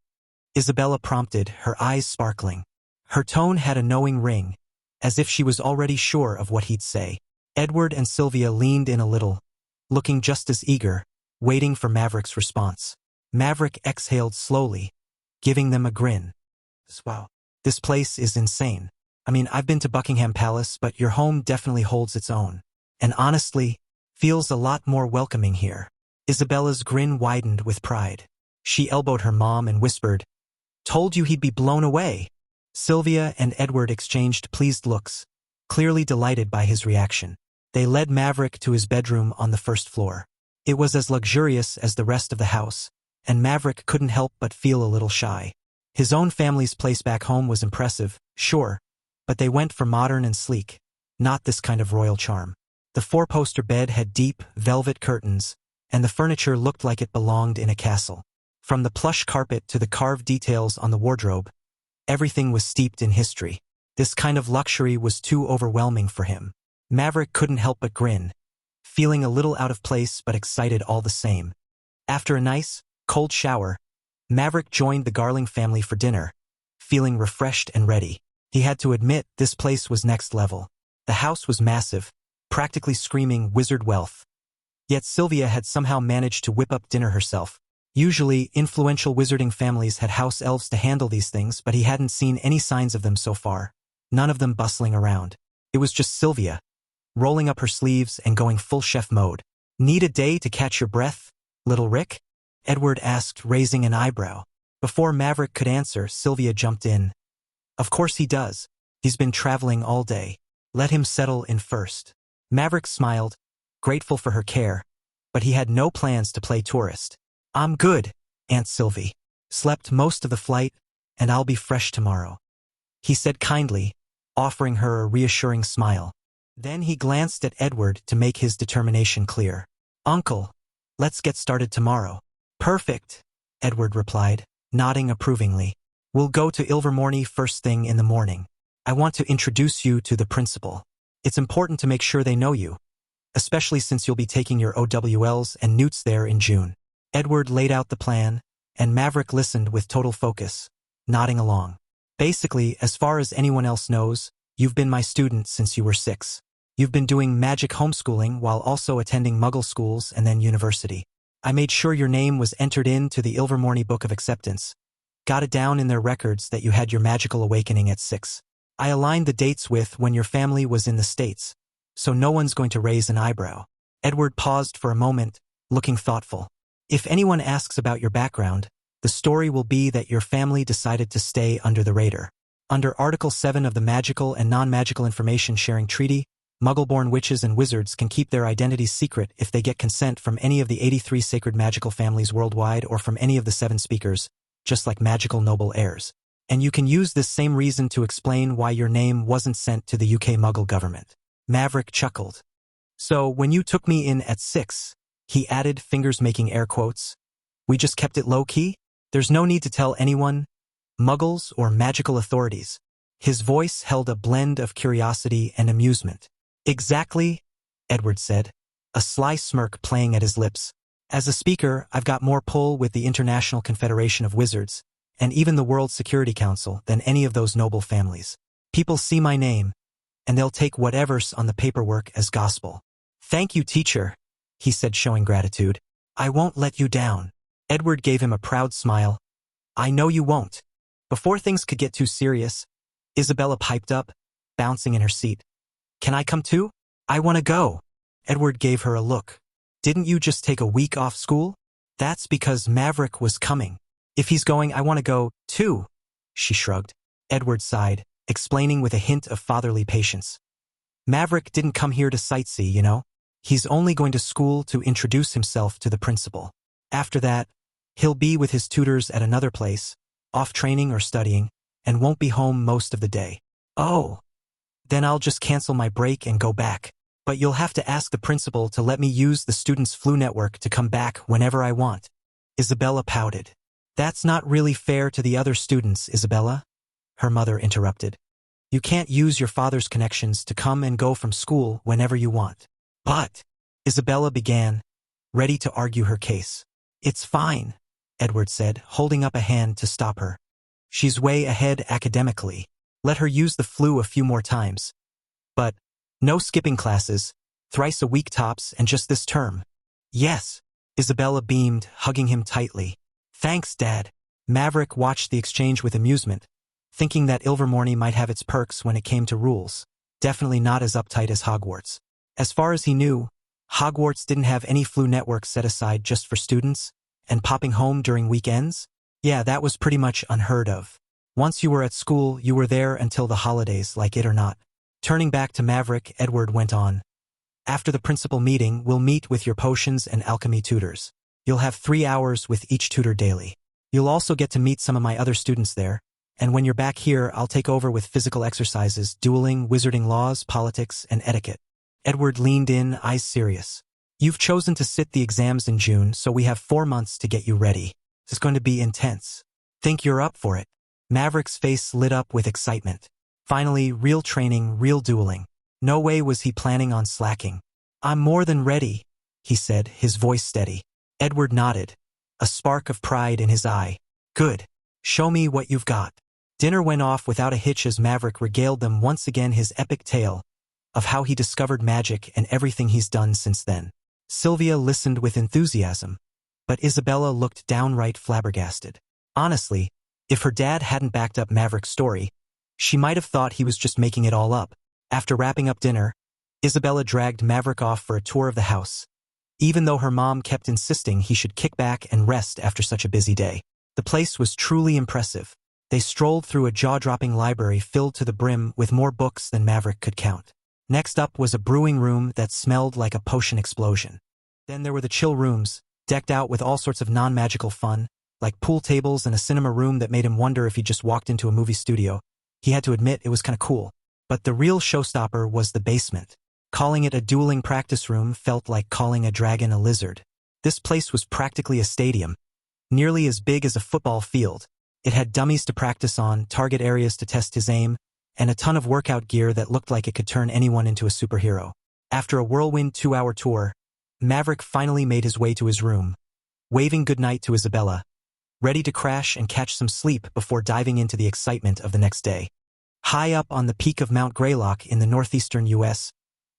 Isabella prompted, her eyes sparkling. Her tone had a knowing ring, as if she was already sure of what he'd say. Edward and Sylvia leaned in a little, looking just as eager, waiting for Maverick's response. Maverick exhaled slowly, giving them a grin. "Wow, this place is insane. I mean, I've been to Buckingham Palace, but your home definitely holds its own. And honestly, feels a lot more welcoming here." Isabella's grin widened with pride. She elbowed her mom and whispered, "Told you he'd be blown away." Sylvia and Edward exchanged pleased looks, clearly delighted by his reaction. They led Maverick to his bedroom on the first floor. It was as luxurious as the rest of the house, and Maverick couldn't help but feel a little shy. His own family's place back home was impressive, sure, but they went for modern and sleek, not this kind of royal charm. The 4-poster bed had deep, velvet curtains, and the furniture looked like it belonged in a castle. From the plush carpet to the carved details on the wardrobe, everything was steeped in history. This kind of luxury was too overwhelming for him. Maverick couldn't help but grin, feeling a little out of place but excited all the same. After a nice, cold shower, Maverick joined the Garling family for dinner, feeling refreshed and ready. He had to admit this place was next level. The house was massive, practically screaming wizard wealth. Yet Sylvia had somehow managed to whip up dinner herself. Usually, influential wizarding families had house elves to handle these things, but he hadn't seen any signs of them so far, none of them bustling around. It was just Sylvia, rolling up her sleeves and going full chef mode. "Need a day to catch your breath, little Rick?" Edward asked, raising an eyebrow. Before Maverick could answer, Sylvia jumped in. "Of course he does. He's been traveling all day. Let him settle in first." Maverick smiled, grateful for her care, but he had no plans to play tourist. "I'm good, Aunt Sylvie. Slept most of the flight, and I'll be fresh tomorrow," he said kindly, offering her a reassuring smile. Then he glanced at Edward to make his determination clear. "Uncle, let's get started tomorrow." "Perfect," Edward replied, nodding approvingly. "We'll go to Ilvermorny first thing in the morning. I want to introduce you to the principal. It's important to make sure they know you, especially since you'll be taking your OWLs and newts there in June." Edward laid out the plan, and Maverick listened with total focus, nodding along. "Basically, as far as anyone else knows, you've been my student since you were 6. You've been doing magic homeschooling while also attending Muggle schools and then university. I made sure your name was entered into the Ilvermorny Book of Acceptance. Got it down in their records that you had your magical awakening at 6. I aligned the dates with when your family was in the States, so no one's going to raise an eyebrow." Edward paused for a moment, looking thoughtful. "If anyone asks about your background, the story will be that your family decided to stay under the radar. Under Article 7 of the Magical and Non-Magical Information Sharing Treaty, Muggle-born witches and wizards can keep their identities secret if they get consent from any of the 83 sacred magical families worldwide or from any of the 7 speakers, just like magical noble heirs. And you can use this same reason to explain why your name wasn't sent to the UK Muggle government." Maverick chuckled. "So when you took me in at 6, he added, fingers making air quotes, "we just kept it low-key? There's no need to tell anyone, Muggles or magical authorities." His voice held a blend of curiosity and amusement. "Exactly," Edward said, a sly smirk playing at his lips. As a speaker, I've got more pull with the International Confederation of Wizards, and even the World Security Council than any of those noble families. People see my name, and they'll take whatever's on the paperwork as gospel. Thank you, teacher, he said, showing gratitude. I won't let you down. Edward gave him a proud smile. I know you won't. Before things could get too serious, Isabella piped up, bouncing in her seat. Can I come too? I want to go. Edward gave her a look. Didn't you just take a week off school? That's because Maverick was coming. If he's going, I want to go, too. She shrugged. Edward sighed, explaining with a hint of fatherly patience. Maverick didn't come here to sightsee, you know. He's only going to school to introduce himself to the principal. After that, he'll be with his tutors at another place, off training or studying, and won't be home most of the day. Oh. Then I'll just cancel my break and go back. But you'll have to ask the principal to let me use the students' flu network to come back whenever I want. Isabella pouted. That's not really fair to the other students, Isabella, her mother interrupted. You can't use your father's connections to come and go from school whenever you want. But, Isabella began, ready to argue her case. It's fine, Edward said, holding up a hand to stop her. She's way ahead academically. Let her use the flu a few more times. But, no skipping classes, thrice a week tops, and just this term. Yes, Isabella beamed, hugging him tightly. Thanks, Dad. Maverick watched the exchange with amusement, thinking that Ilvermorny might have its perks when it came to rules, definitely not as uptight as Hogwarts. As far as he knew, Hogwarts didn't have any flu network set aside just for students, and popping home during weekends? Yeah, that was pretty much unheard of. Once you were at school, you were there until the holidays, like it or not. Turning back to Maverick, Edward went on. After the principal meeting, we'll meet with your potions and alchemy tutors. You'll have 3 hours with each tutor daily. You'll also get to meet some of my other students there, and when you're back here, I'll take over with physical exercises, dueling, wizarding laws, politics, and etiquette. Edward leaned in, eyes serious. You've chosen to sit the exams in June, so we have 4 months to get you ready. It's going to be intense. Think you're up for it? Maverick's face lit up with excitement. Finally, real training, real dueling. No way was he planning on slacking. I'm more than ready, he said, his voice steady. Edward nodded, a spark of pride in his eye. Good. Show me what you've got. Dinner went off without a hitch as Maverick regaled them once again his epic tale of how he discovered magic and everything he's done since then. Sylvia listened with enthusiasm, but Isabella looked downright flabbergasted. Honestly, if her dad hadn't backed up Maverick's story, she might have thought he was just making it all up. After wrapping up dinner, Isabella dragged Maverick off for a tour of the house, even though her mom kept insisting he should kick back and rest after such a busy day. The place was truly impressive. They strolled through a jaw-dropping library filled to the brim with more books than Maverick could count. Next up was a brewing room that smelled like a potion explosion. Then there were the chill rooms, decked out with all sorts of non-magical fun, like pool tables and a cinema room that made him wonder if he just walked into a movie studio. He had to admit it was kind of cool. But the real showstopper was the basement. Calling it a dueling practice room felt like calling a dragon a lizard. This place was practically a stadium, nearly as big as a football field. It had dummies to practice on, target areas to test his aim, and a ton of workout gear that looked like it could turn anyone into a superhero. After a whirlwind 2-hour tour, Maverick finally made his way to his room, waving goodnight to Isabella, ready to crash and catch some sleep before diving into the excitement of the next day. High up on the peak of Mount Greylock in the northeastern U.S.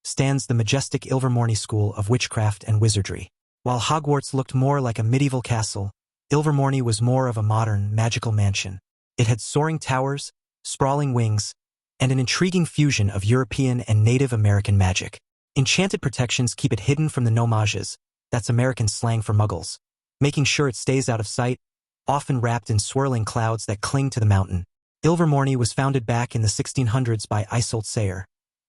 stands the majestic Ilvermorny School of Witchcraft and Wizardry. While Hogwarts looked more like a medieval castle, Ilvermorny was more of a modern, magical mansion. It had soaring towers, sprawling wings, and an intriguing fusion of European and Native American magic. Enchanted protections keep it hidden from the no-mages, that's American slang for muggles, making sure it stays out of sight, often wrapped in swirling clouds that cling to the mountain. Ilvermorny was founded back in the 1600s by Isolde Sayre,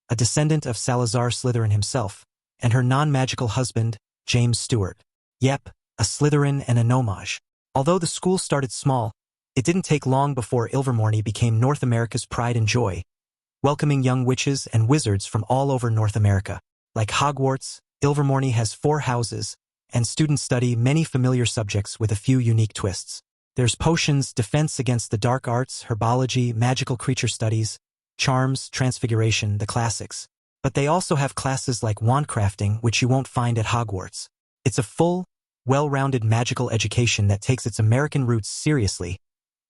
a descendant of Salazar Slytherin himself, and her non-magical husband, James Stewart. Yep, a Slytherin and a no-mage. Although the school started small, it didn't take long before Ilvermorny became North America's pride and joy, welcoming young witches and wizards from all over North America. Like Hogwarts, Ilvermorny has 4 houses, and students study many familiar subjects with a few unique twists. There's potions, defense against the dark arts, herbology, magical creature studies, charms, transfiguration, the classics. But they also have classes like wand crafting, which you won't find at Hogwarts. It's a full, well-rounded magical education that takes its American roots seriously,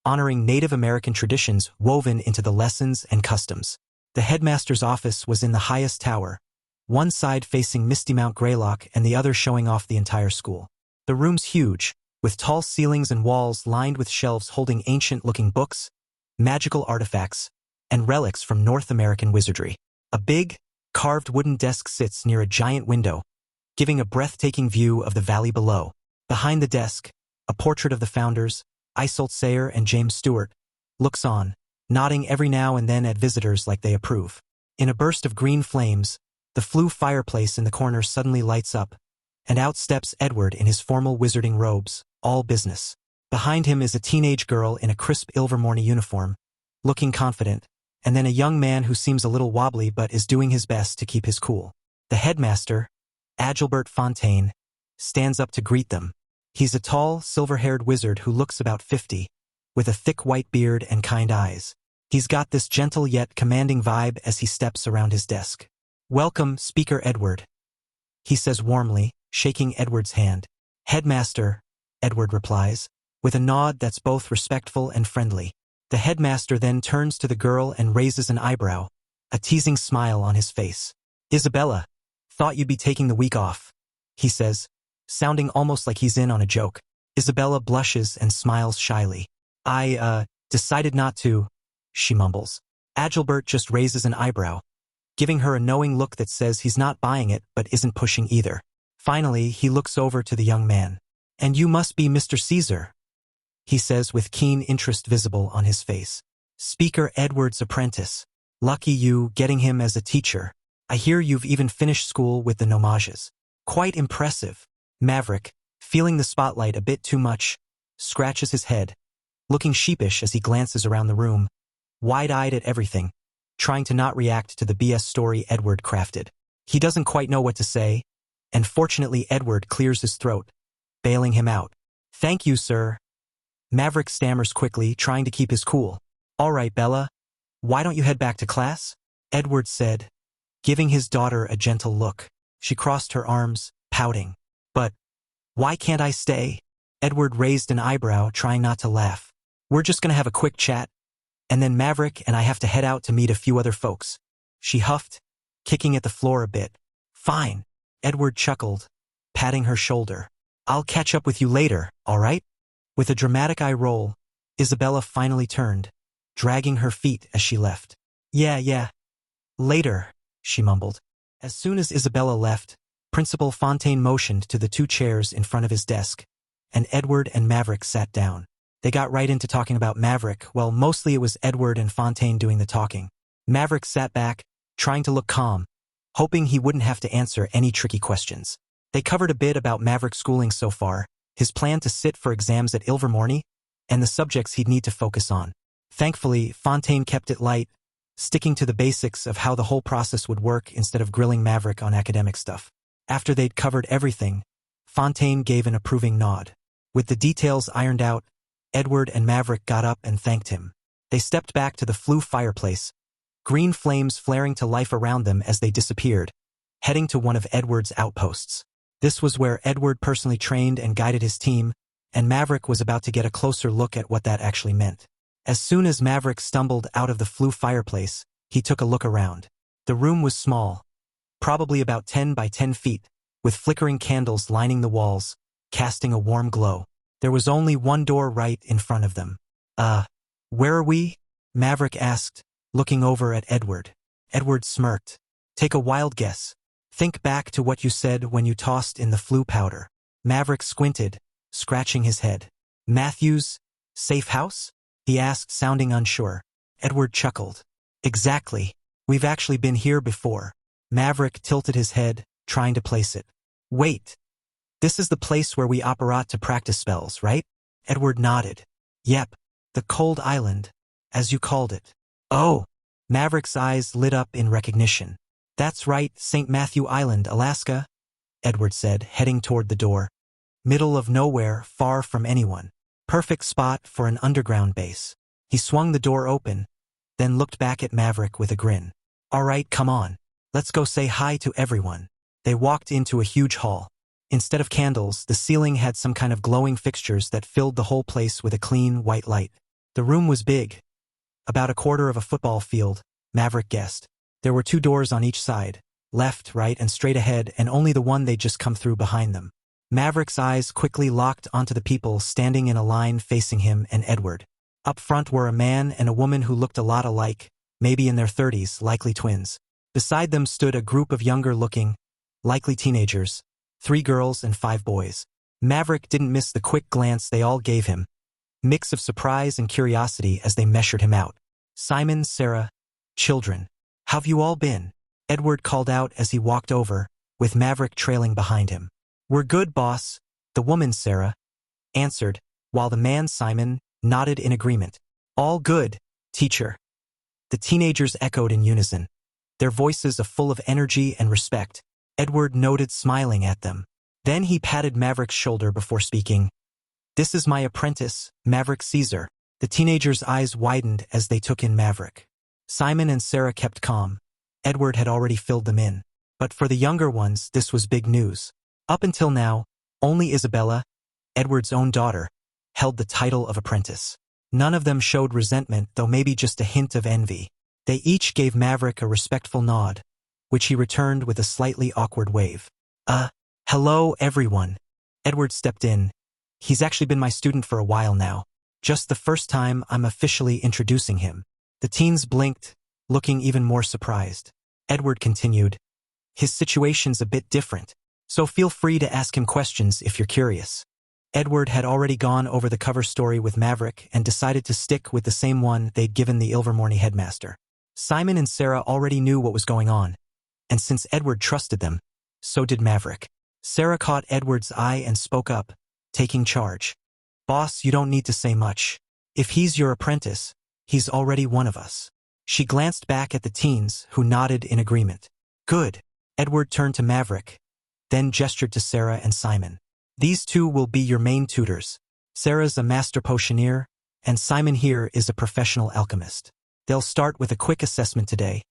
honoring Native American traditions woven into the lessons and customs. The headmaster's office was in the highest tower, one side facing Misty Mount Greylock and the other showing off the entire school. The room's huge, with tall ceilings and walls lined with shelves holding ancient-looking books, magical artifacts, and relics from North American wizardry. A big, carved wooden desk sits near a giant window, giving a breathtaking view of the valley below. Behind the desk, a portrait of the founders, Isolde Sayer and James Stewart, looks on, nodding every now and then at visitors like they approve. In a burst of green flames, the flue fireplace in the corner suddenly lights up, and out steps Edward in his formal wizarding robes, all business. Behind him is a teenage girl in a crisp Ilvermorny uniform, looking confident, and then a young man who seems a little wobbly but is doing his best to keep his cool. The headmaster, Agilbert Fontaine, stands up to greet them. He's a tall, silver-haired wizard who looks about 50, with a thick white beard and kind eyes. He's got this gentle yet commanding vibe as he steps around his desk. "Welcome, Speaker Edward," he says warmly, shaking Edward's hand. "Headmaster," Edward replies, with a nod that's both respectful and friendly. The headmaster then turns to the girl and raises an eyebrow, a teasing smile on his face. "Isabella, thought you'd be taking the week off," he says, sounding almost like he's in on a joke. Isabella blushes and smiles shyly. I decided not to," she mumbles. Agilbert just raises an eyebrow, giving her a knowing look that says he's not buying it but isn't pushing either. Finally, he looks over to the young man. "And you must be Mr. Caesar," he says with keen interest visible on his face. "Speaker Edward's apprentice. Lucky you, getting him as a teacher. I hear you've even finished school with the Nomages. Quite impressive." Maverick, feeling the spotlight a bit too much, scratches his head, looking sheepish as he glances around the room, wide-eyed at everything, trying to not react to the BS story Edward crafted. He doesn't quite know what to say, and fortunately Edward clears his throat, bailing him out. "Thank you, sir." Maverick stammers quickly, trying to keep his cool. "All right, Bella, why don't you head back to class?" Edward said, giving his daughter a gentle look. She crossed her arms, pouting. "But why can't I stay?" Edward raised an eyebrow, trying not to laugh. "We're just gonna have a quick chat, and then Maverick and I have to head out to meet a few other folks," she huffed, kicking at the floor a bit. "Fine," Edward chuckled, patting her shoulder. "I'll catch up with you later, all right?" With a dramatic eye roll, Isabella finally turned, dragging her feet as she left. Yeah, later," she mumbled. As soon as Isabella left, Principal Fontaine motioned to the two chairs in front of his desk, and Edward and Maverick sat down. They got right into talking about Maverick. Well, mostly it was Edward and Fontaine doing the talking. Maverick sat back, trying to look calm, hoping he wouldn't have to answer any tricky questions. They covered a bit about Maverick's schooling so far, his plan to sit for exams at Ilvermorny, and the subjects he'd need to focus on. Thankfully, Fontaine kept it light, sticking to the basics of how the whole process would work instead of grilling Maverick on academic stuff. After they'd covered everything, Fontaine gave an approving nod. With the details ironed out, Edward and Maverick got up and thanked him. They stepped back to the flue fireplace, green flames flaring to life around them as they disappeared, heading to one of Edward's outposts. This was where Edward personally trained and guided his team, and Maverick was about to get a closer look at what that actually meant. As soon as Maverick stumbled out of the flue fireplace, he took a look around. The room was small, probably about 10 by 10 feet, with flickering candles lining the walls, casting a warm glow. There was only one door right in front of them. Where are we?" Maverick asked, looking over at Edward. Edward smirked. "Take a wild guess. Think back to what you said when you tossed in the flue powder." Maverick squinted, scratching his head. "Matthew's safe house?" he asked, sounding unsure. Edward chuckled. "Exactly. We've actually been here before." Maverick tilted his head, trying to place it. "Wait. This is the place where we operate to practice spells, right?" Edward nodded. "Yep. The Cold Island, as you called it." "Oh!" Maverick's eyes lit up in recognition. "That's right, St. Matthew Island, Alaska," Edward said, heading toward the door. "Middle of nowhere, far from anyone. Perfect spot for an underground base." He swung the door open, then looked back at Maverick with a grin. "All right, come on. Let's go say hi to everyone." They walked into a huge hall. Instead of candles, the ceiling had some kind of glowing fixtures that filled the whole place with a clean, white light. The room was big, about a quarter of a football field, Maverick guessed. There were 2 doors on each side, left, right, and straight ahead, and only the one they'd just come through behind them. Maverick's eyes quickly locked onto the people standing in a line facing him and Edward. Up front were a man and a woman who looked a lot alike, maybe in their 30s, likely twins. Beside them stood a group of younger-looking, likely teenagers, 3 girls and 5 boys. Maverick didn't miss the quick glance they all gave him, mix of surprise and curiosity as they measured him out. Simon, Sarah, children, how've you all been? Edward called out as he walked over, with Maverick trailing behind him. We're good, boss, the woman, Sarah, answered, while the man, Simon, nodded in agreement. All good, teacher. The teenagers echoed in unison, their voices full of energy and respect. Edward noted, smiling at them. Then he patted Maverick's shoulder before speaking. This is my apprentice, Maverick Caesar. The teenagers' eyes widened as they took in Maverick. Simon and Sarah kept calm. Edward had already filled them in. But for the younger ones, this was big news. Up until now, only Isabella, Edward's own daughter, held the title of apprentice. None of them showed resentment, though maybe just a hint of envy. They each gave Maverick a respectful nod, which he returned with a slightly awkward wave. Hello, everyone. Edward stepped in. He's actually been my student for a while now. Just the first time I'm officially introducing him. The teens blinked, looking even more surprised. Edward continued. His situation's a bit different, so feel free to ask him questions if you're curious. Edward had already gone over the cover story with Maverick and decided to stick with the same one they'd given the Ilvermorny headmaster. Simon and Sarah already knew what was going on, and since Edward trusted them, so did Maverick. Sarah caught Edward's eye and spoke up, taking charge. Boss, you don't need to say much. If he's your apprentice, he's already one of us. She glanced back at the teens, who nodded in agreement. Good. Edward turned to Maverick, then gestured to Sarah and Simon. These 2 will be your main tutors. Sarah's a master potioneer, and Simon here is a professional alchemist. They'll start with a quick assessment today,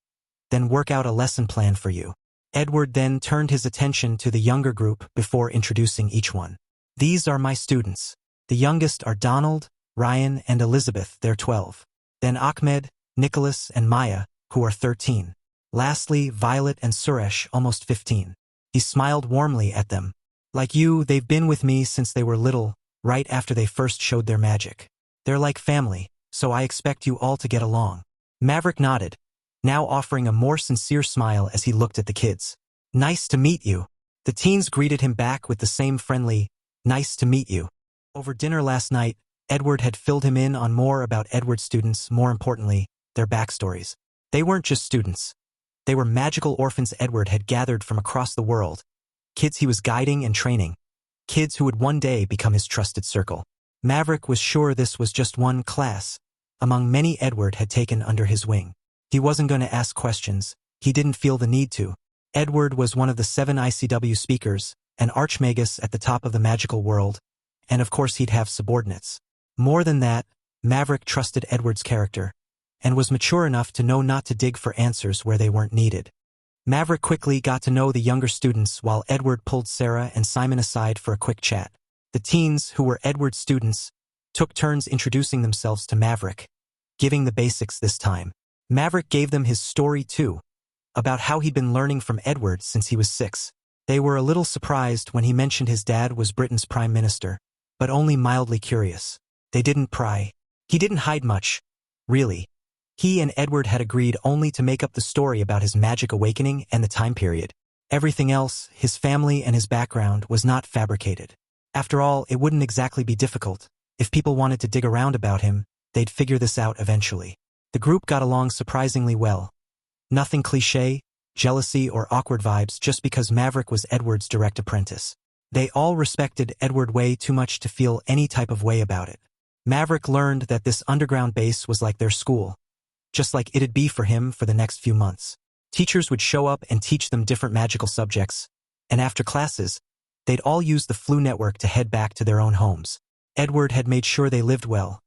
then work out a lesson plan for you. Edward then turned his attention to the younger group before introducing each one. These are my students. The youngest are Donald, Ryan, and Elizabeth, they're 12. Then Ahmed, Nicholas, and Maya, who are 13. Lastly, Violet and Suresh, almost 15. He smiled warmly at them. Like you, they've been with me since they were little, right after they first showed their magic. They're like family, so I expect you all to get along. Maverick nodded, now offering a more sincere smile as he looked at the kids. Nice to meet you. The teens greeted him back with the same friendly, nice to meet you. Over dinner last night, Edward had filled him in on more about Edward's students, more importantly, their backstories. They weren't just students. They were magical orphans Edward had gathered from across the world. Kids he was guiding and training. Kids who would one day become his trusted circle. Maverick was sure this was just one class, among many Edward had taken under his wing. He wasn't going to ask questions. He didn't feel the need to. Edward was one of the 7 ICW speakers, an archmagus at the top of the magical world, and of course he'd have subordinates. More than that, Maverick trusted Edward's character, and was mature enough to know not to dig for answers where they weren't needed. Maverick quickly got to know the younger students while Edward pulled Sarah and Simon aside for a quick chat. The teens, who were Edward's students, took turns introducing themselves to Maverick, giving the basics this time. Maverick gave them his story too, about how he'd been learning from Edward since he was 6. They were a little surprised when he mentioned his dad was Britain's prime minister, but only mildly curious. They didn't pry. He didn't hide much, really. He and Edward had agreed only to make up the story about his magic awakening and the time period. Everything else, his family and his background, was not fabricated. After all, it wouldn't exactly be difficult. If people wanted to dig around about him, they'd figure this out eventually. The group got along surprisingly well. Nothing cliché, jealousy, or awkward vibes just because Maverick was Edward's direct apprentice. They all respected Edward way too much to feel any type of way about it. Maverick learned that this underground base was like their school, just like it'd be for him for the next few months. Teachers would show up and teach them different magical subjects, and after classes, they'd all use the Flu network to head back to their own homes. Edward had made sure they lived well,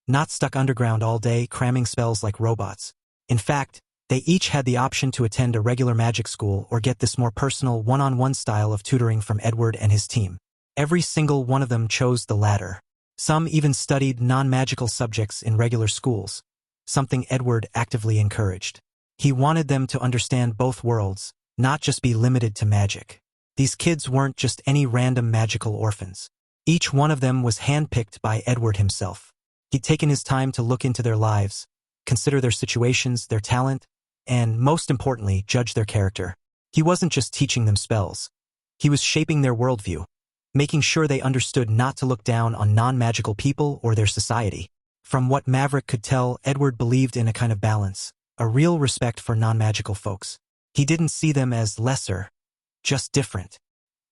not stuck underground all day cramming spells like robots. In fact, They each had the option to attend a regular magic school or get this more personal one-on-one style of tutoring from Edward and his team. Every single one of them chose the latter. Some even studied non-magical subjects in regular schools, something Edward actively encouraged. He wanted them to understand both worlds, not just be limited to magic. These kids weren't just any random magical orphans. Each one of them was handpicked by Edward himself. He'd taken his time to look into their lives, consider their situations, their talent, and, most importantly, judge their character. He wasn't just teaching them spells. He was shaping their worldview, making sure they understood not to look down on non-magical people or their society. From what Maverick could tell, Edward believed in a kind of balance, a real respect for non-magical folks. He didn't see them as lesser, just different.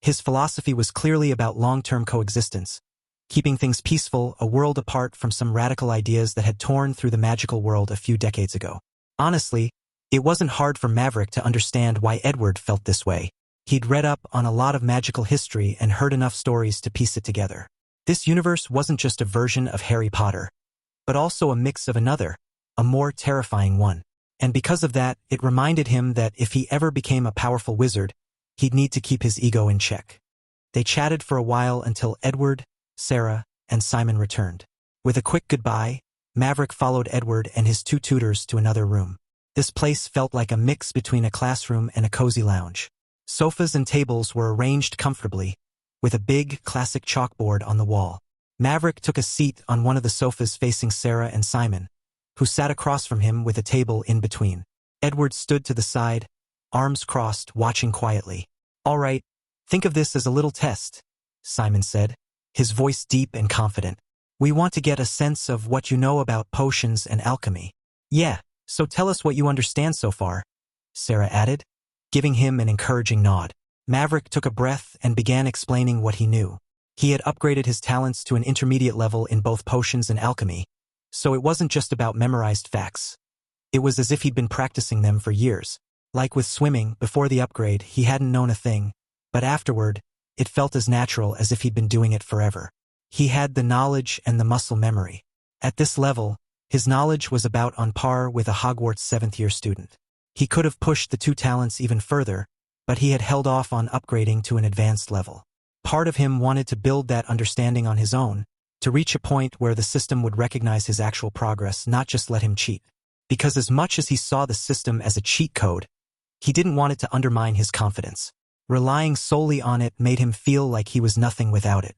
His philosophy was clearly about long-term coexistence, keeping things peaceful, a world apart from some radical ideas that had torn through the magical world a few decades ago. Honestly, it wasn't hard for Maverick to understand why Edward felt this way. He'd read up on a lot of magical history and heard enough stories to piece it together. This universe wasn't just a version of Harry Potter, but also a mix of another, a more terrifying one. And because of that, it reminded him that if he ever became a powerful wizard, he'd need to keep his ego in check. They chatted for a while until Edward, Sarah, and Simon returned. With a quick goodbye, Maverick followed Edward and his two tutors to another room. This place felt like a mix between a classroom and a cozy lounge. Sofas and tables were arranged comfortably, with a big, classic chalkboard on the wall. Maverick took a seat on one of the sofas facing Sarah and Simon, who sat across from him with a table in between. Edward stood to the side, arms crossed, watching quietly. "All right, think of this as a little test," Simon said, his voice deep and confident. "We want to get a sense of what you know about potions and alchemy." "Yeah, so tell us what you understand so far," Sarah added, giving him an encouraging nod. Maverick took a breath and began explaining what he knew. He had upgraded his talents to an intermediate level in both potions and alchemy, so it wasn't just about memorized facts. It was as if he'd been practicing them for years. Like with swimming, before the upgrade, he hadn't known a thing, but afterward, it felt as natural as if he'd been doing it forever. He had the knowledge and the muscle memory. At this level, his knowledge was about on par with a Hogwarts 7th-year student. He could have pushed the two talents even further, but he had held off on upgrading to an advanced level. Part of him wanted to build that understanding on his own, to reach a point where the system would recognize his actual progress, not just let him cheat. Because as much as he saw the system as a cheat code, he didn't want it to undermine his confidence. Relying solely on it made him feel like he was nothing without it.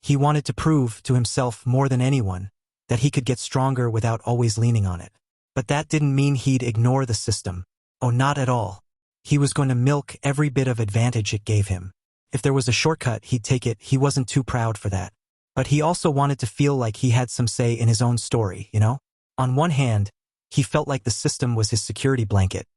He wanted to prove to himself more than anyone that he could get stronger without always leaning on it. But that didn't mean he'd ignore the system. Oh, not at all. He was going to milk every bit of advantage it gave him. If there was a shortcut, he'd take it. He wasn't too proud for that. But he also wanted to feel like he had some say in his own story, you know? On one hand, he felt like the system was his security blanket.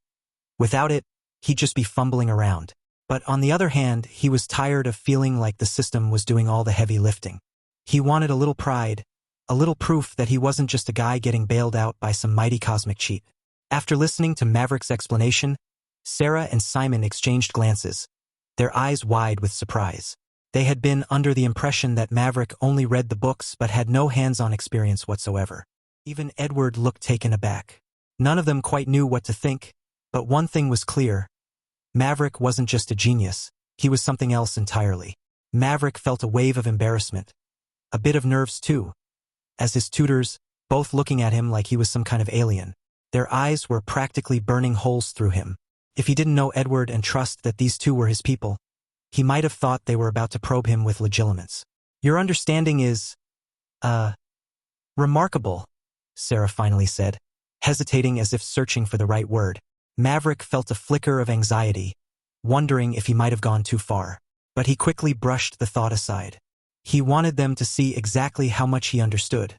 Without it, he'd just be fumbling around. But on the other hand, he was tired of feeling like the system was doing all the heavy lifting. He wanted a little pride, a little proof that he wasn't just a guy getting bailed out by some mighty cosmic cheat. After listening to Maverick's explanation, Sarah and Simon exchanged glances, their eyes wide with surprise. They had been under the impression that Maverick only read the books but had no hands-on experience whatsoever. Even Edward looked taken aback. None of them quite knew what to think, but one thing was clear. Maverick wasn't just a genius, he was something else entirely. Maverick felt a wave of embarrassment, a bit of nerves too, as his tutors, both looking at him like he was some kind of alien. Their eyes were practically burning holes through him. If he didn't know Edward and trust that these two were his people, he might have thought they were about to probe him with legilimens. "Your understanding is, remarkable," Sarah finally said, hesitating as if searching for the right word. Maverick felt a flicker of anxiety, wondering if he might have gone too far. But he quickly brushed the thought aside. He wanted them to see exactly how much he understood.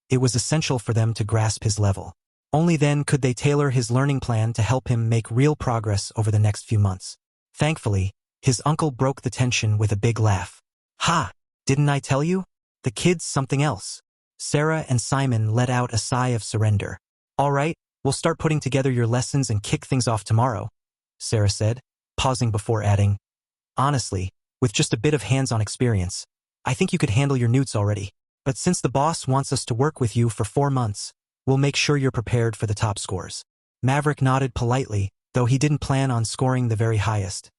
It was essential for them to grasp his level. Only then could they tailor his learning plan to help him make real progress over the next few months. Thankfully, his uncle broke the tension with a big laugh. "Ha! Didn't I tell you? The kid's something else." Sarah and Simon let out a sigh of surrender. "All right, we'll start putting together your lessons and kick things off tomorrow," Sarah said, pausing before adding, "Honestly, with just a bit of hands-on experience, I think you could handle your newts already. But since the boss wants us to work with you for 4 months, we'll make sure you're prepared for the top scores." Maverick nodded politely, though he didn't plan on scoring the very highest.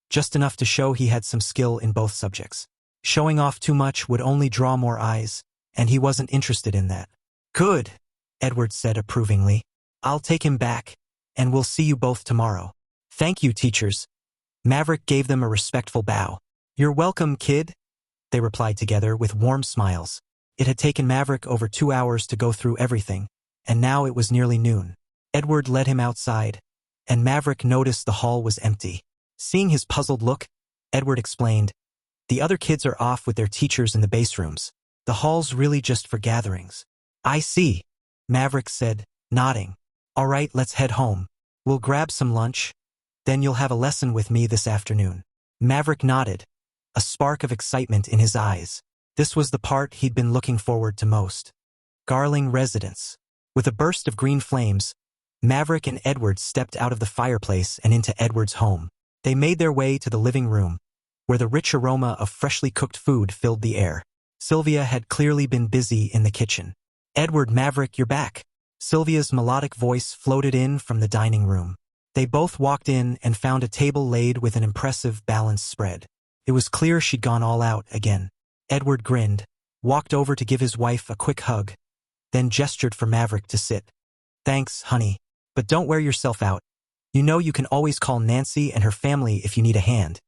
Just enough to show he had some skill in both subjects. Showing off too much would only draw more eyes, and he wasn't interested in that. Good, Edward said approvingly. I'll take him back, and we'll see you both tomorrow. Thank you, teachers. Maverick gave them a respectful bow. You're welcome, kid, they replied together with warm smiles. It had taken Maverick over 2 hours to go through everything, and now it was nearly noon. Edward led him outside, and Maverick noticed the hall was empty. Seeing his puzzled look, Edward explained, the other kids are off with their teachers in the base rooms. The hall's really just for gatherings. I see, Maverick said, nodding. All right, let's head home. We'll grab some lunch. Then you'll have a lesson with me this afternoon. Maverick nodded, a spark of excitement in his eyes. This was the part he'd been looking forward to most. Garling residence. With a burst of green flames, Maverick and Edward stepped out of the fireplace and into Edward's home. They made their way to the living room, where the rich aroma of freshly cooked food filled the air. Sylvia had clearly been busy in the kitchen. Edward, Maverick, you're back. Sylvia's melodic voice floated in from the dining room. They both walked in and found a table laid with an impressive balanced spread. It was clear she'd gone all out again. Edward grinned, walked over to give his wife a quick hug, then gestured for Maverick to sit. Thanks, honey, but don't wear yourself out. You know you can always call Nancy and her family if you need a hand,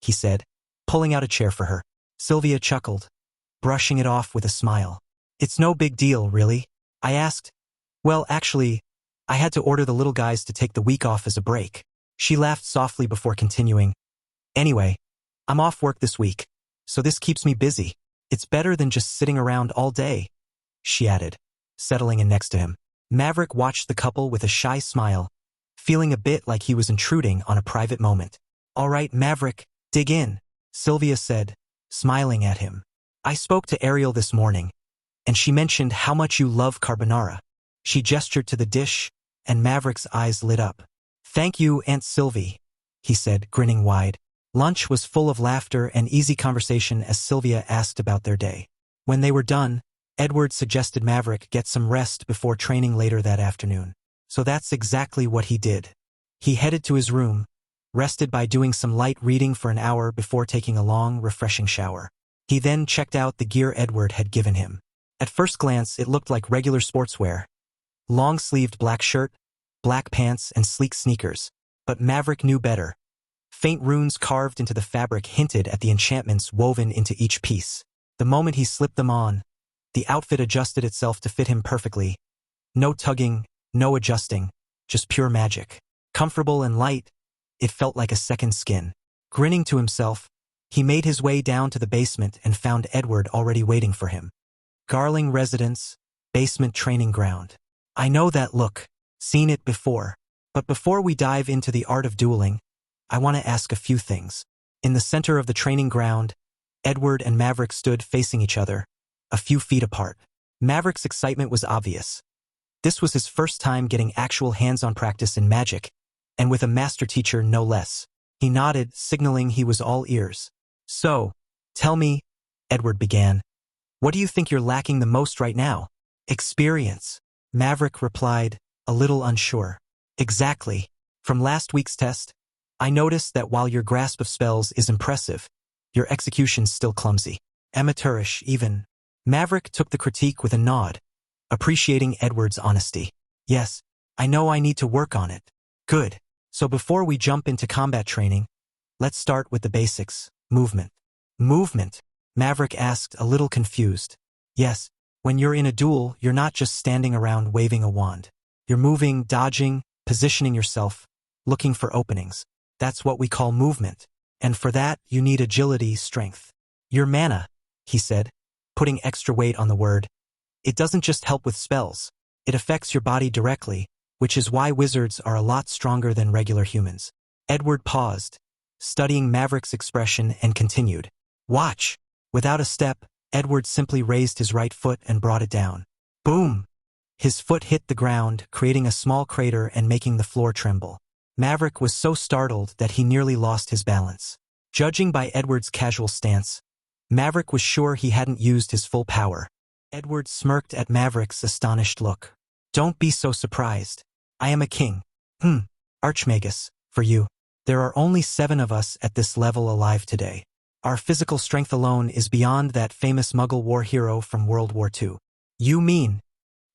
he said, pulling out a chair for her. Sylvia chuckled, brushing it off with a smile. It's no big deal, really, I asked. Well, actually, I had to order the little guys to take the week off as a break. She laughed softly before continuing. Anyway, I'm off work this week, so this keeps me busy. It's better than just sitting around all day, she added, settling in next to him. Maverick watched the couple with a shy smile, feeling a bit like he was intruding on a private moment. All right, Maverick, dig in, Sylvia said, smiling at him. I spoke to Ariel this morning, and she mentioned how much you love carbonara. She gestured to the dish, and Maverick's eyes lit up. Thank you, Aunt Sylvie, he said, grinning wide. Lunch was full of laughter and easy conversation as Sylvia asked about their day. When they were done, Edward suggested Maverick get some rest before training later that afternoon. So that's exactly what he did. He headed to his room, rested by doing some light reading for an hour before taking a long, refreshing shower. He then checked out the gear Edward had given him. At first glance, it looked like regular sportswear. Long-sleeved black shirt, black pants, and sleek sneakers. But Maverick knew better. Faint runes carved into the fabric hinted at the enchantments woven into each piece. The moment he slipped them on, the outfit adjusted itself to fit him perfectly. No tugging, no adjusting, just pure magic. Comfortable and light, it felt like a second skin. Grinning to himself, he made his way down to the basement and found Edward already waiting for him. Garling residence, basement training ground. I know that look, seen it before. But before we dive into the art of dueling, I want to ask a few things. In the center of the training ground, Edward and Maverick stood facing each other, a few feet apart. Maverick's excitement was obvious. This was his first time getting actual hands-on practice in magic, and with a master teacher no less. He nodded, signaling he was all ears. So, tell me, Edward began, what do you think you're lacking the most right now? Experience, Maverick replied, a little unsure. Exactly. From last week's test, I noticed that while your grasp of spells is impressive, your execution's still clumsy. Amateurish, even. Maverick took the critique with a nod, appreciating Edward's honesty. Yes, I know I need to work on it. Good. So before we jump into combat training, let's start with the basics. Movement. Movement? Maverick asked, a little confused. Yes, when you're in a duel, you're not just standing around waving a wand. You're moving, dodging, positioning yourself, looking for openings. That's what we call movement. And for that, you need agility, strength. Your mana, he said, putting extra weight on the word. It doesn't just help with spells. It affects your body directly, which is why wizards are a lot stronger than regular humans. Edward paused, studying Maverick's expression, and continued. Watch. Without a step, Edward simply raised his right foot and brought it down. Boom! His foot hit the ground, creating a small crater and making the floor tremble. Maverick was so startled that he nearly lost his balance. Judging by Edward's casual stance, Maverick was sure he hadn't used his full power. Edward smirked at Maverick's astonished look. Don't be so surprised. I am a king. Archmagus, for you. There are only 7 of us at this level alive today. Our physical strength alone is beyond that famous Muggle war hero from World War II. You mean?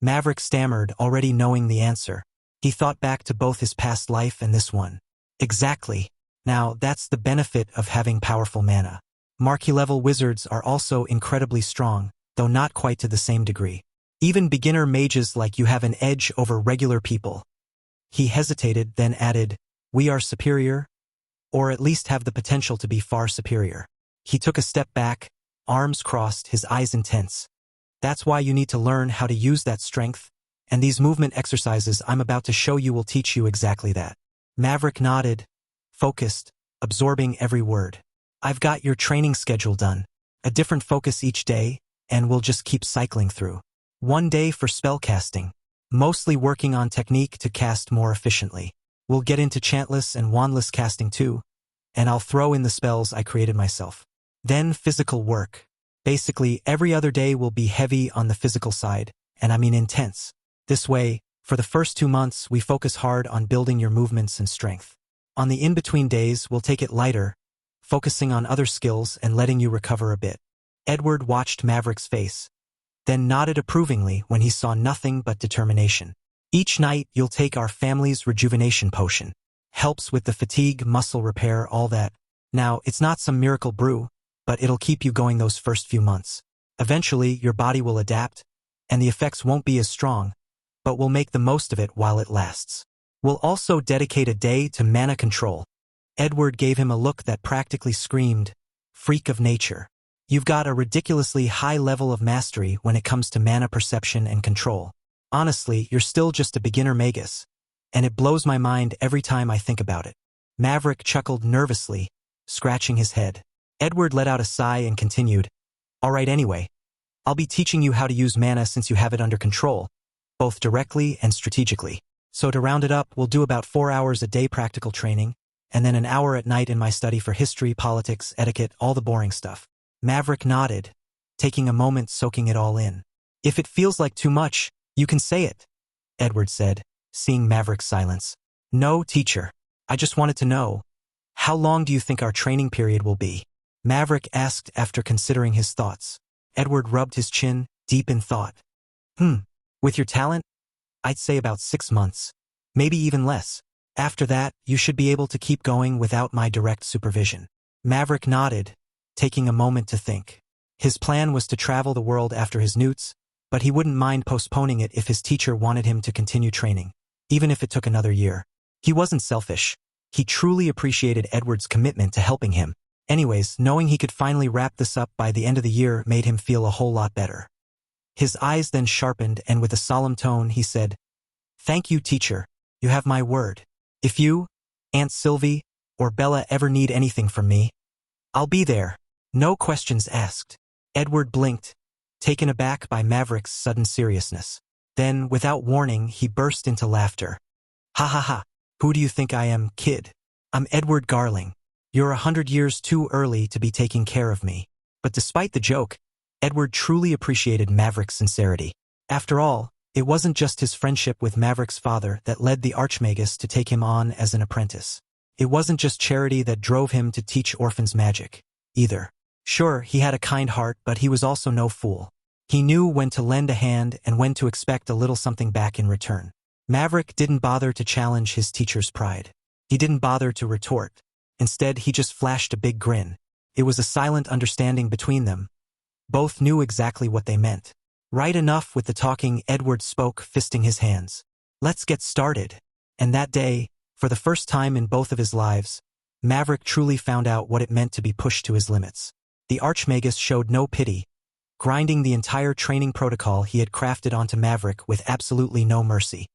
Maverick stammered, already knowing the answer. He thought back to both his past life and this one. Exactly. Now, that's the benefit of having powerful mana. Marquee-level wizards are also incredibly strong, though not quite to the same degree. Even beginner mages like you have an edge over regular people. He hesitated, then added, we are superior, or at least have the potential to be far superior. He took a step back, arms crossed, his eyes intense. That's why you need to learn how to use that strength, and these movement exercises I'm about to show you will teach you exactly that. Maverick nodded, focused, absorbing every word. I've got your training schedule done. A different focus each day, and we'll just keep cycling through. One day for spellcasting, mostly working on technique to cast more efficiently. We'll get into chantless and wandless casting too, and I'll throw in the spells I created myself. Then physical work. Basically, every other day will be heavy on the physical side, and I mean intense. This way, for the first 2 months, we focus hard on building your movements and strength. On the in-between days, we'll take it lighter, focusing on other skills and letting you recover a bit. Edward watched Maverick's face, then nodded approvingly when he saw nothing but determination. Each night, you'll take our family's rejuvenation potion. Helps with the fatigue, muscle repair, all that. Now, it's not some miracle brew, but it'll keep you going those first few months. Eventually, your body will adapt, and the effects won't be as strong, but we'll make the most of it while it lasts. We'll also dedicate a day to mana control. Edward gave him a look that practically screamed, freak of nature. You've got a ridiculously high level of mastery when it comes to mana perception and control. Honestly, you're still just a beginner magus, and it blows my mind every time I think about it. Maverick chuckled nervously, scratching his head. Edward let out a sigh and continued, all right anyway. I'll be teaching you how to use mana since you have it under control, both directly and strategically. So to round it up, we'll do about 4 hours a day practical training, and then an hour at night in my study for history, politics, etiquette, all the boring stuff. Maverick nodded, taking a moment soaking it all in. If it feels like too much, you can say it, Edward said, seeing Maverick's silence. No, teacher. I just wanted to know, how long do you think our training period will be? Maverick asked after considering his thoughts. Edward rubbed his chin, deep in thought. With your talent, I'd say about 6 months. Maybe even less. After that, you should be able to keep going without my direct supervision. Maverick nodded, taking a moment to think. His plan was to travel the world after his newts, but he wouldn't mind postponing it if his teacher wanted him to continue training, even if it took another year. He wasn't selfish. He truly appreciated Edward's commitment to helping him. Anyways, knowing he could finally wrap this up by the end of the year made him feel a whole lot better. His eyes then sharpened, and with a solemn tone he said, Thank you, teacher. You have my word. If you, Aunt Sylvie, or Bella ever need anything from me, I'll be there. No questions asked. Edward blinked, taken aback by Maverick's sudden seriousness. Then, without warning, he burst into laughter. Ha ha ha. Who do you think I am, kid? I'm Edward Garling. You're 100 years too early to be taking care of me. But despite the joke, Edward truly appreciated Maverick's sincerity. After all, it wasn't just his friendship with Maverick's father that led the Archmagus to take him on as an apprentice. It wasn't just charity that drove him to teach orphans magic, either. Sure, he had a kind heart, but he was also no fool. He knew when to lend a hand and when to expect a little something back in return. Maverick didn't bother to challenge his teacher's pride. He didn't bother to retort. Instead, he just flashed a big grin. It was a silent understanding between them. Both knew exactly what they meant. Right enough with the talking, Edward spoke, fisting his hands. Let's get started. And that day, for the first time in both of his lives, Maverick truly found out what it meant to be pushed to his limits. The Archmagus showed no pity, grinding the entire training protocol he had crafted onto Maverick with absolutely no mercy.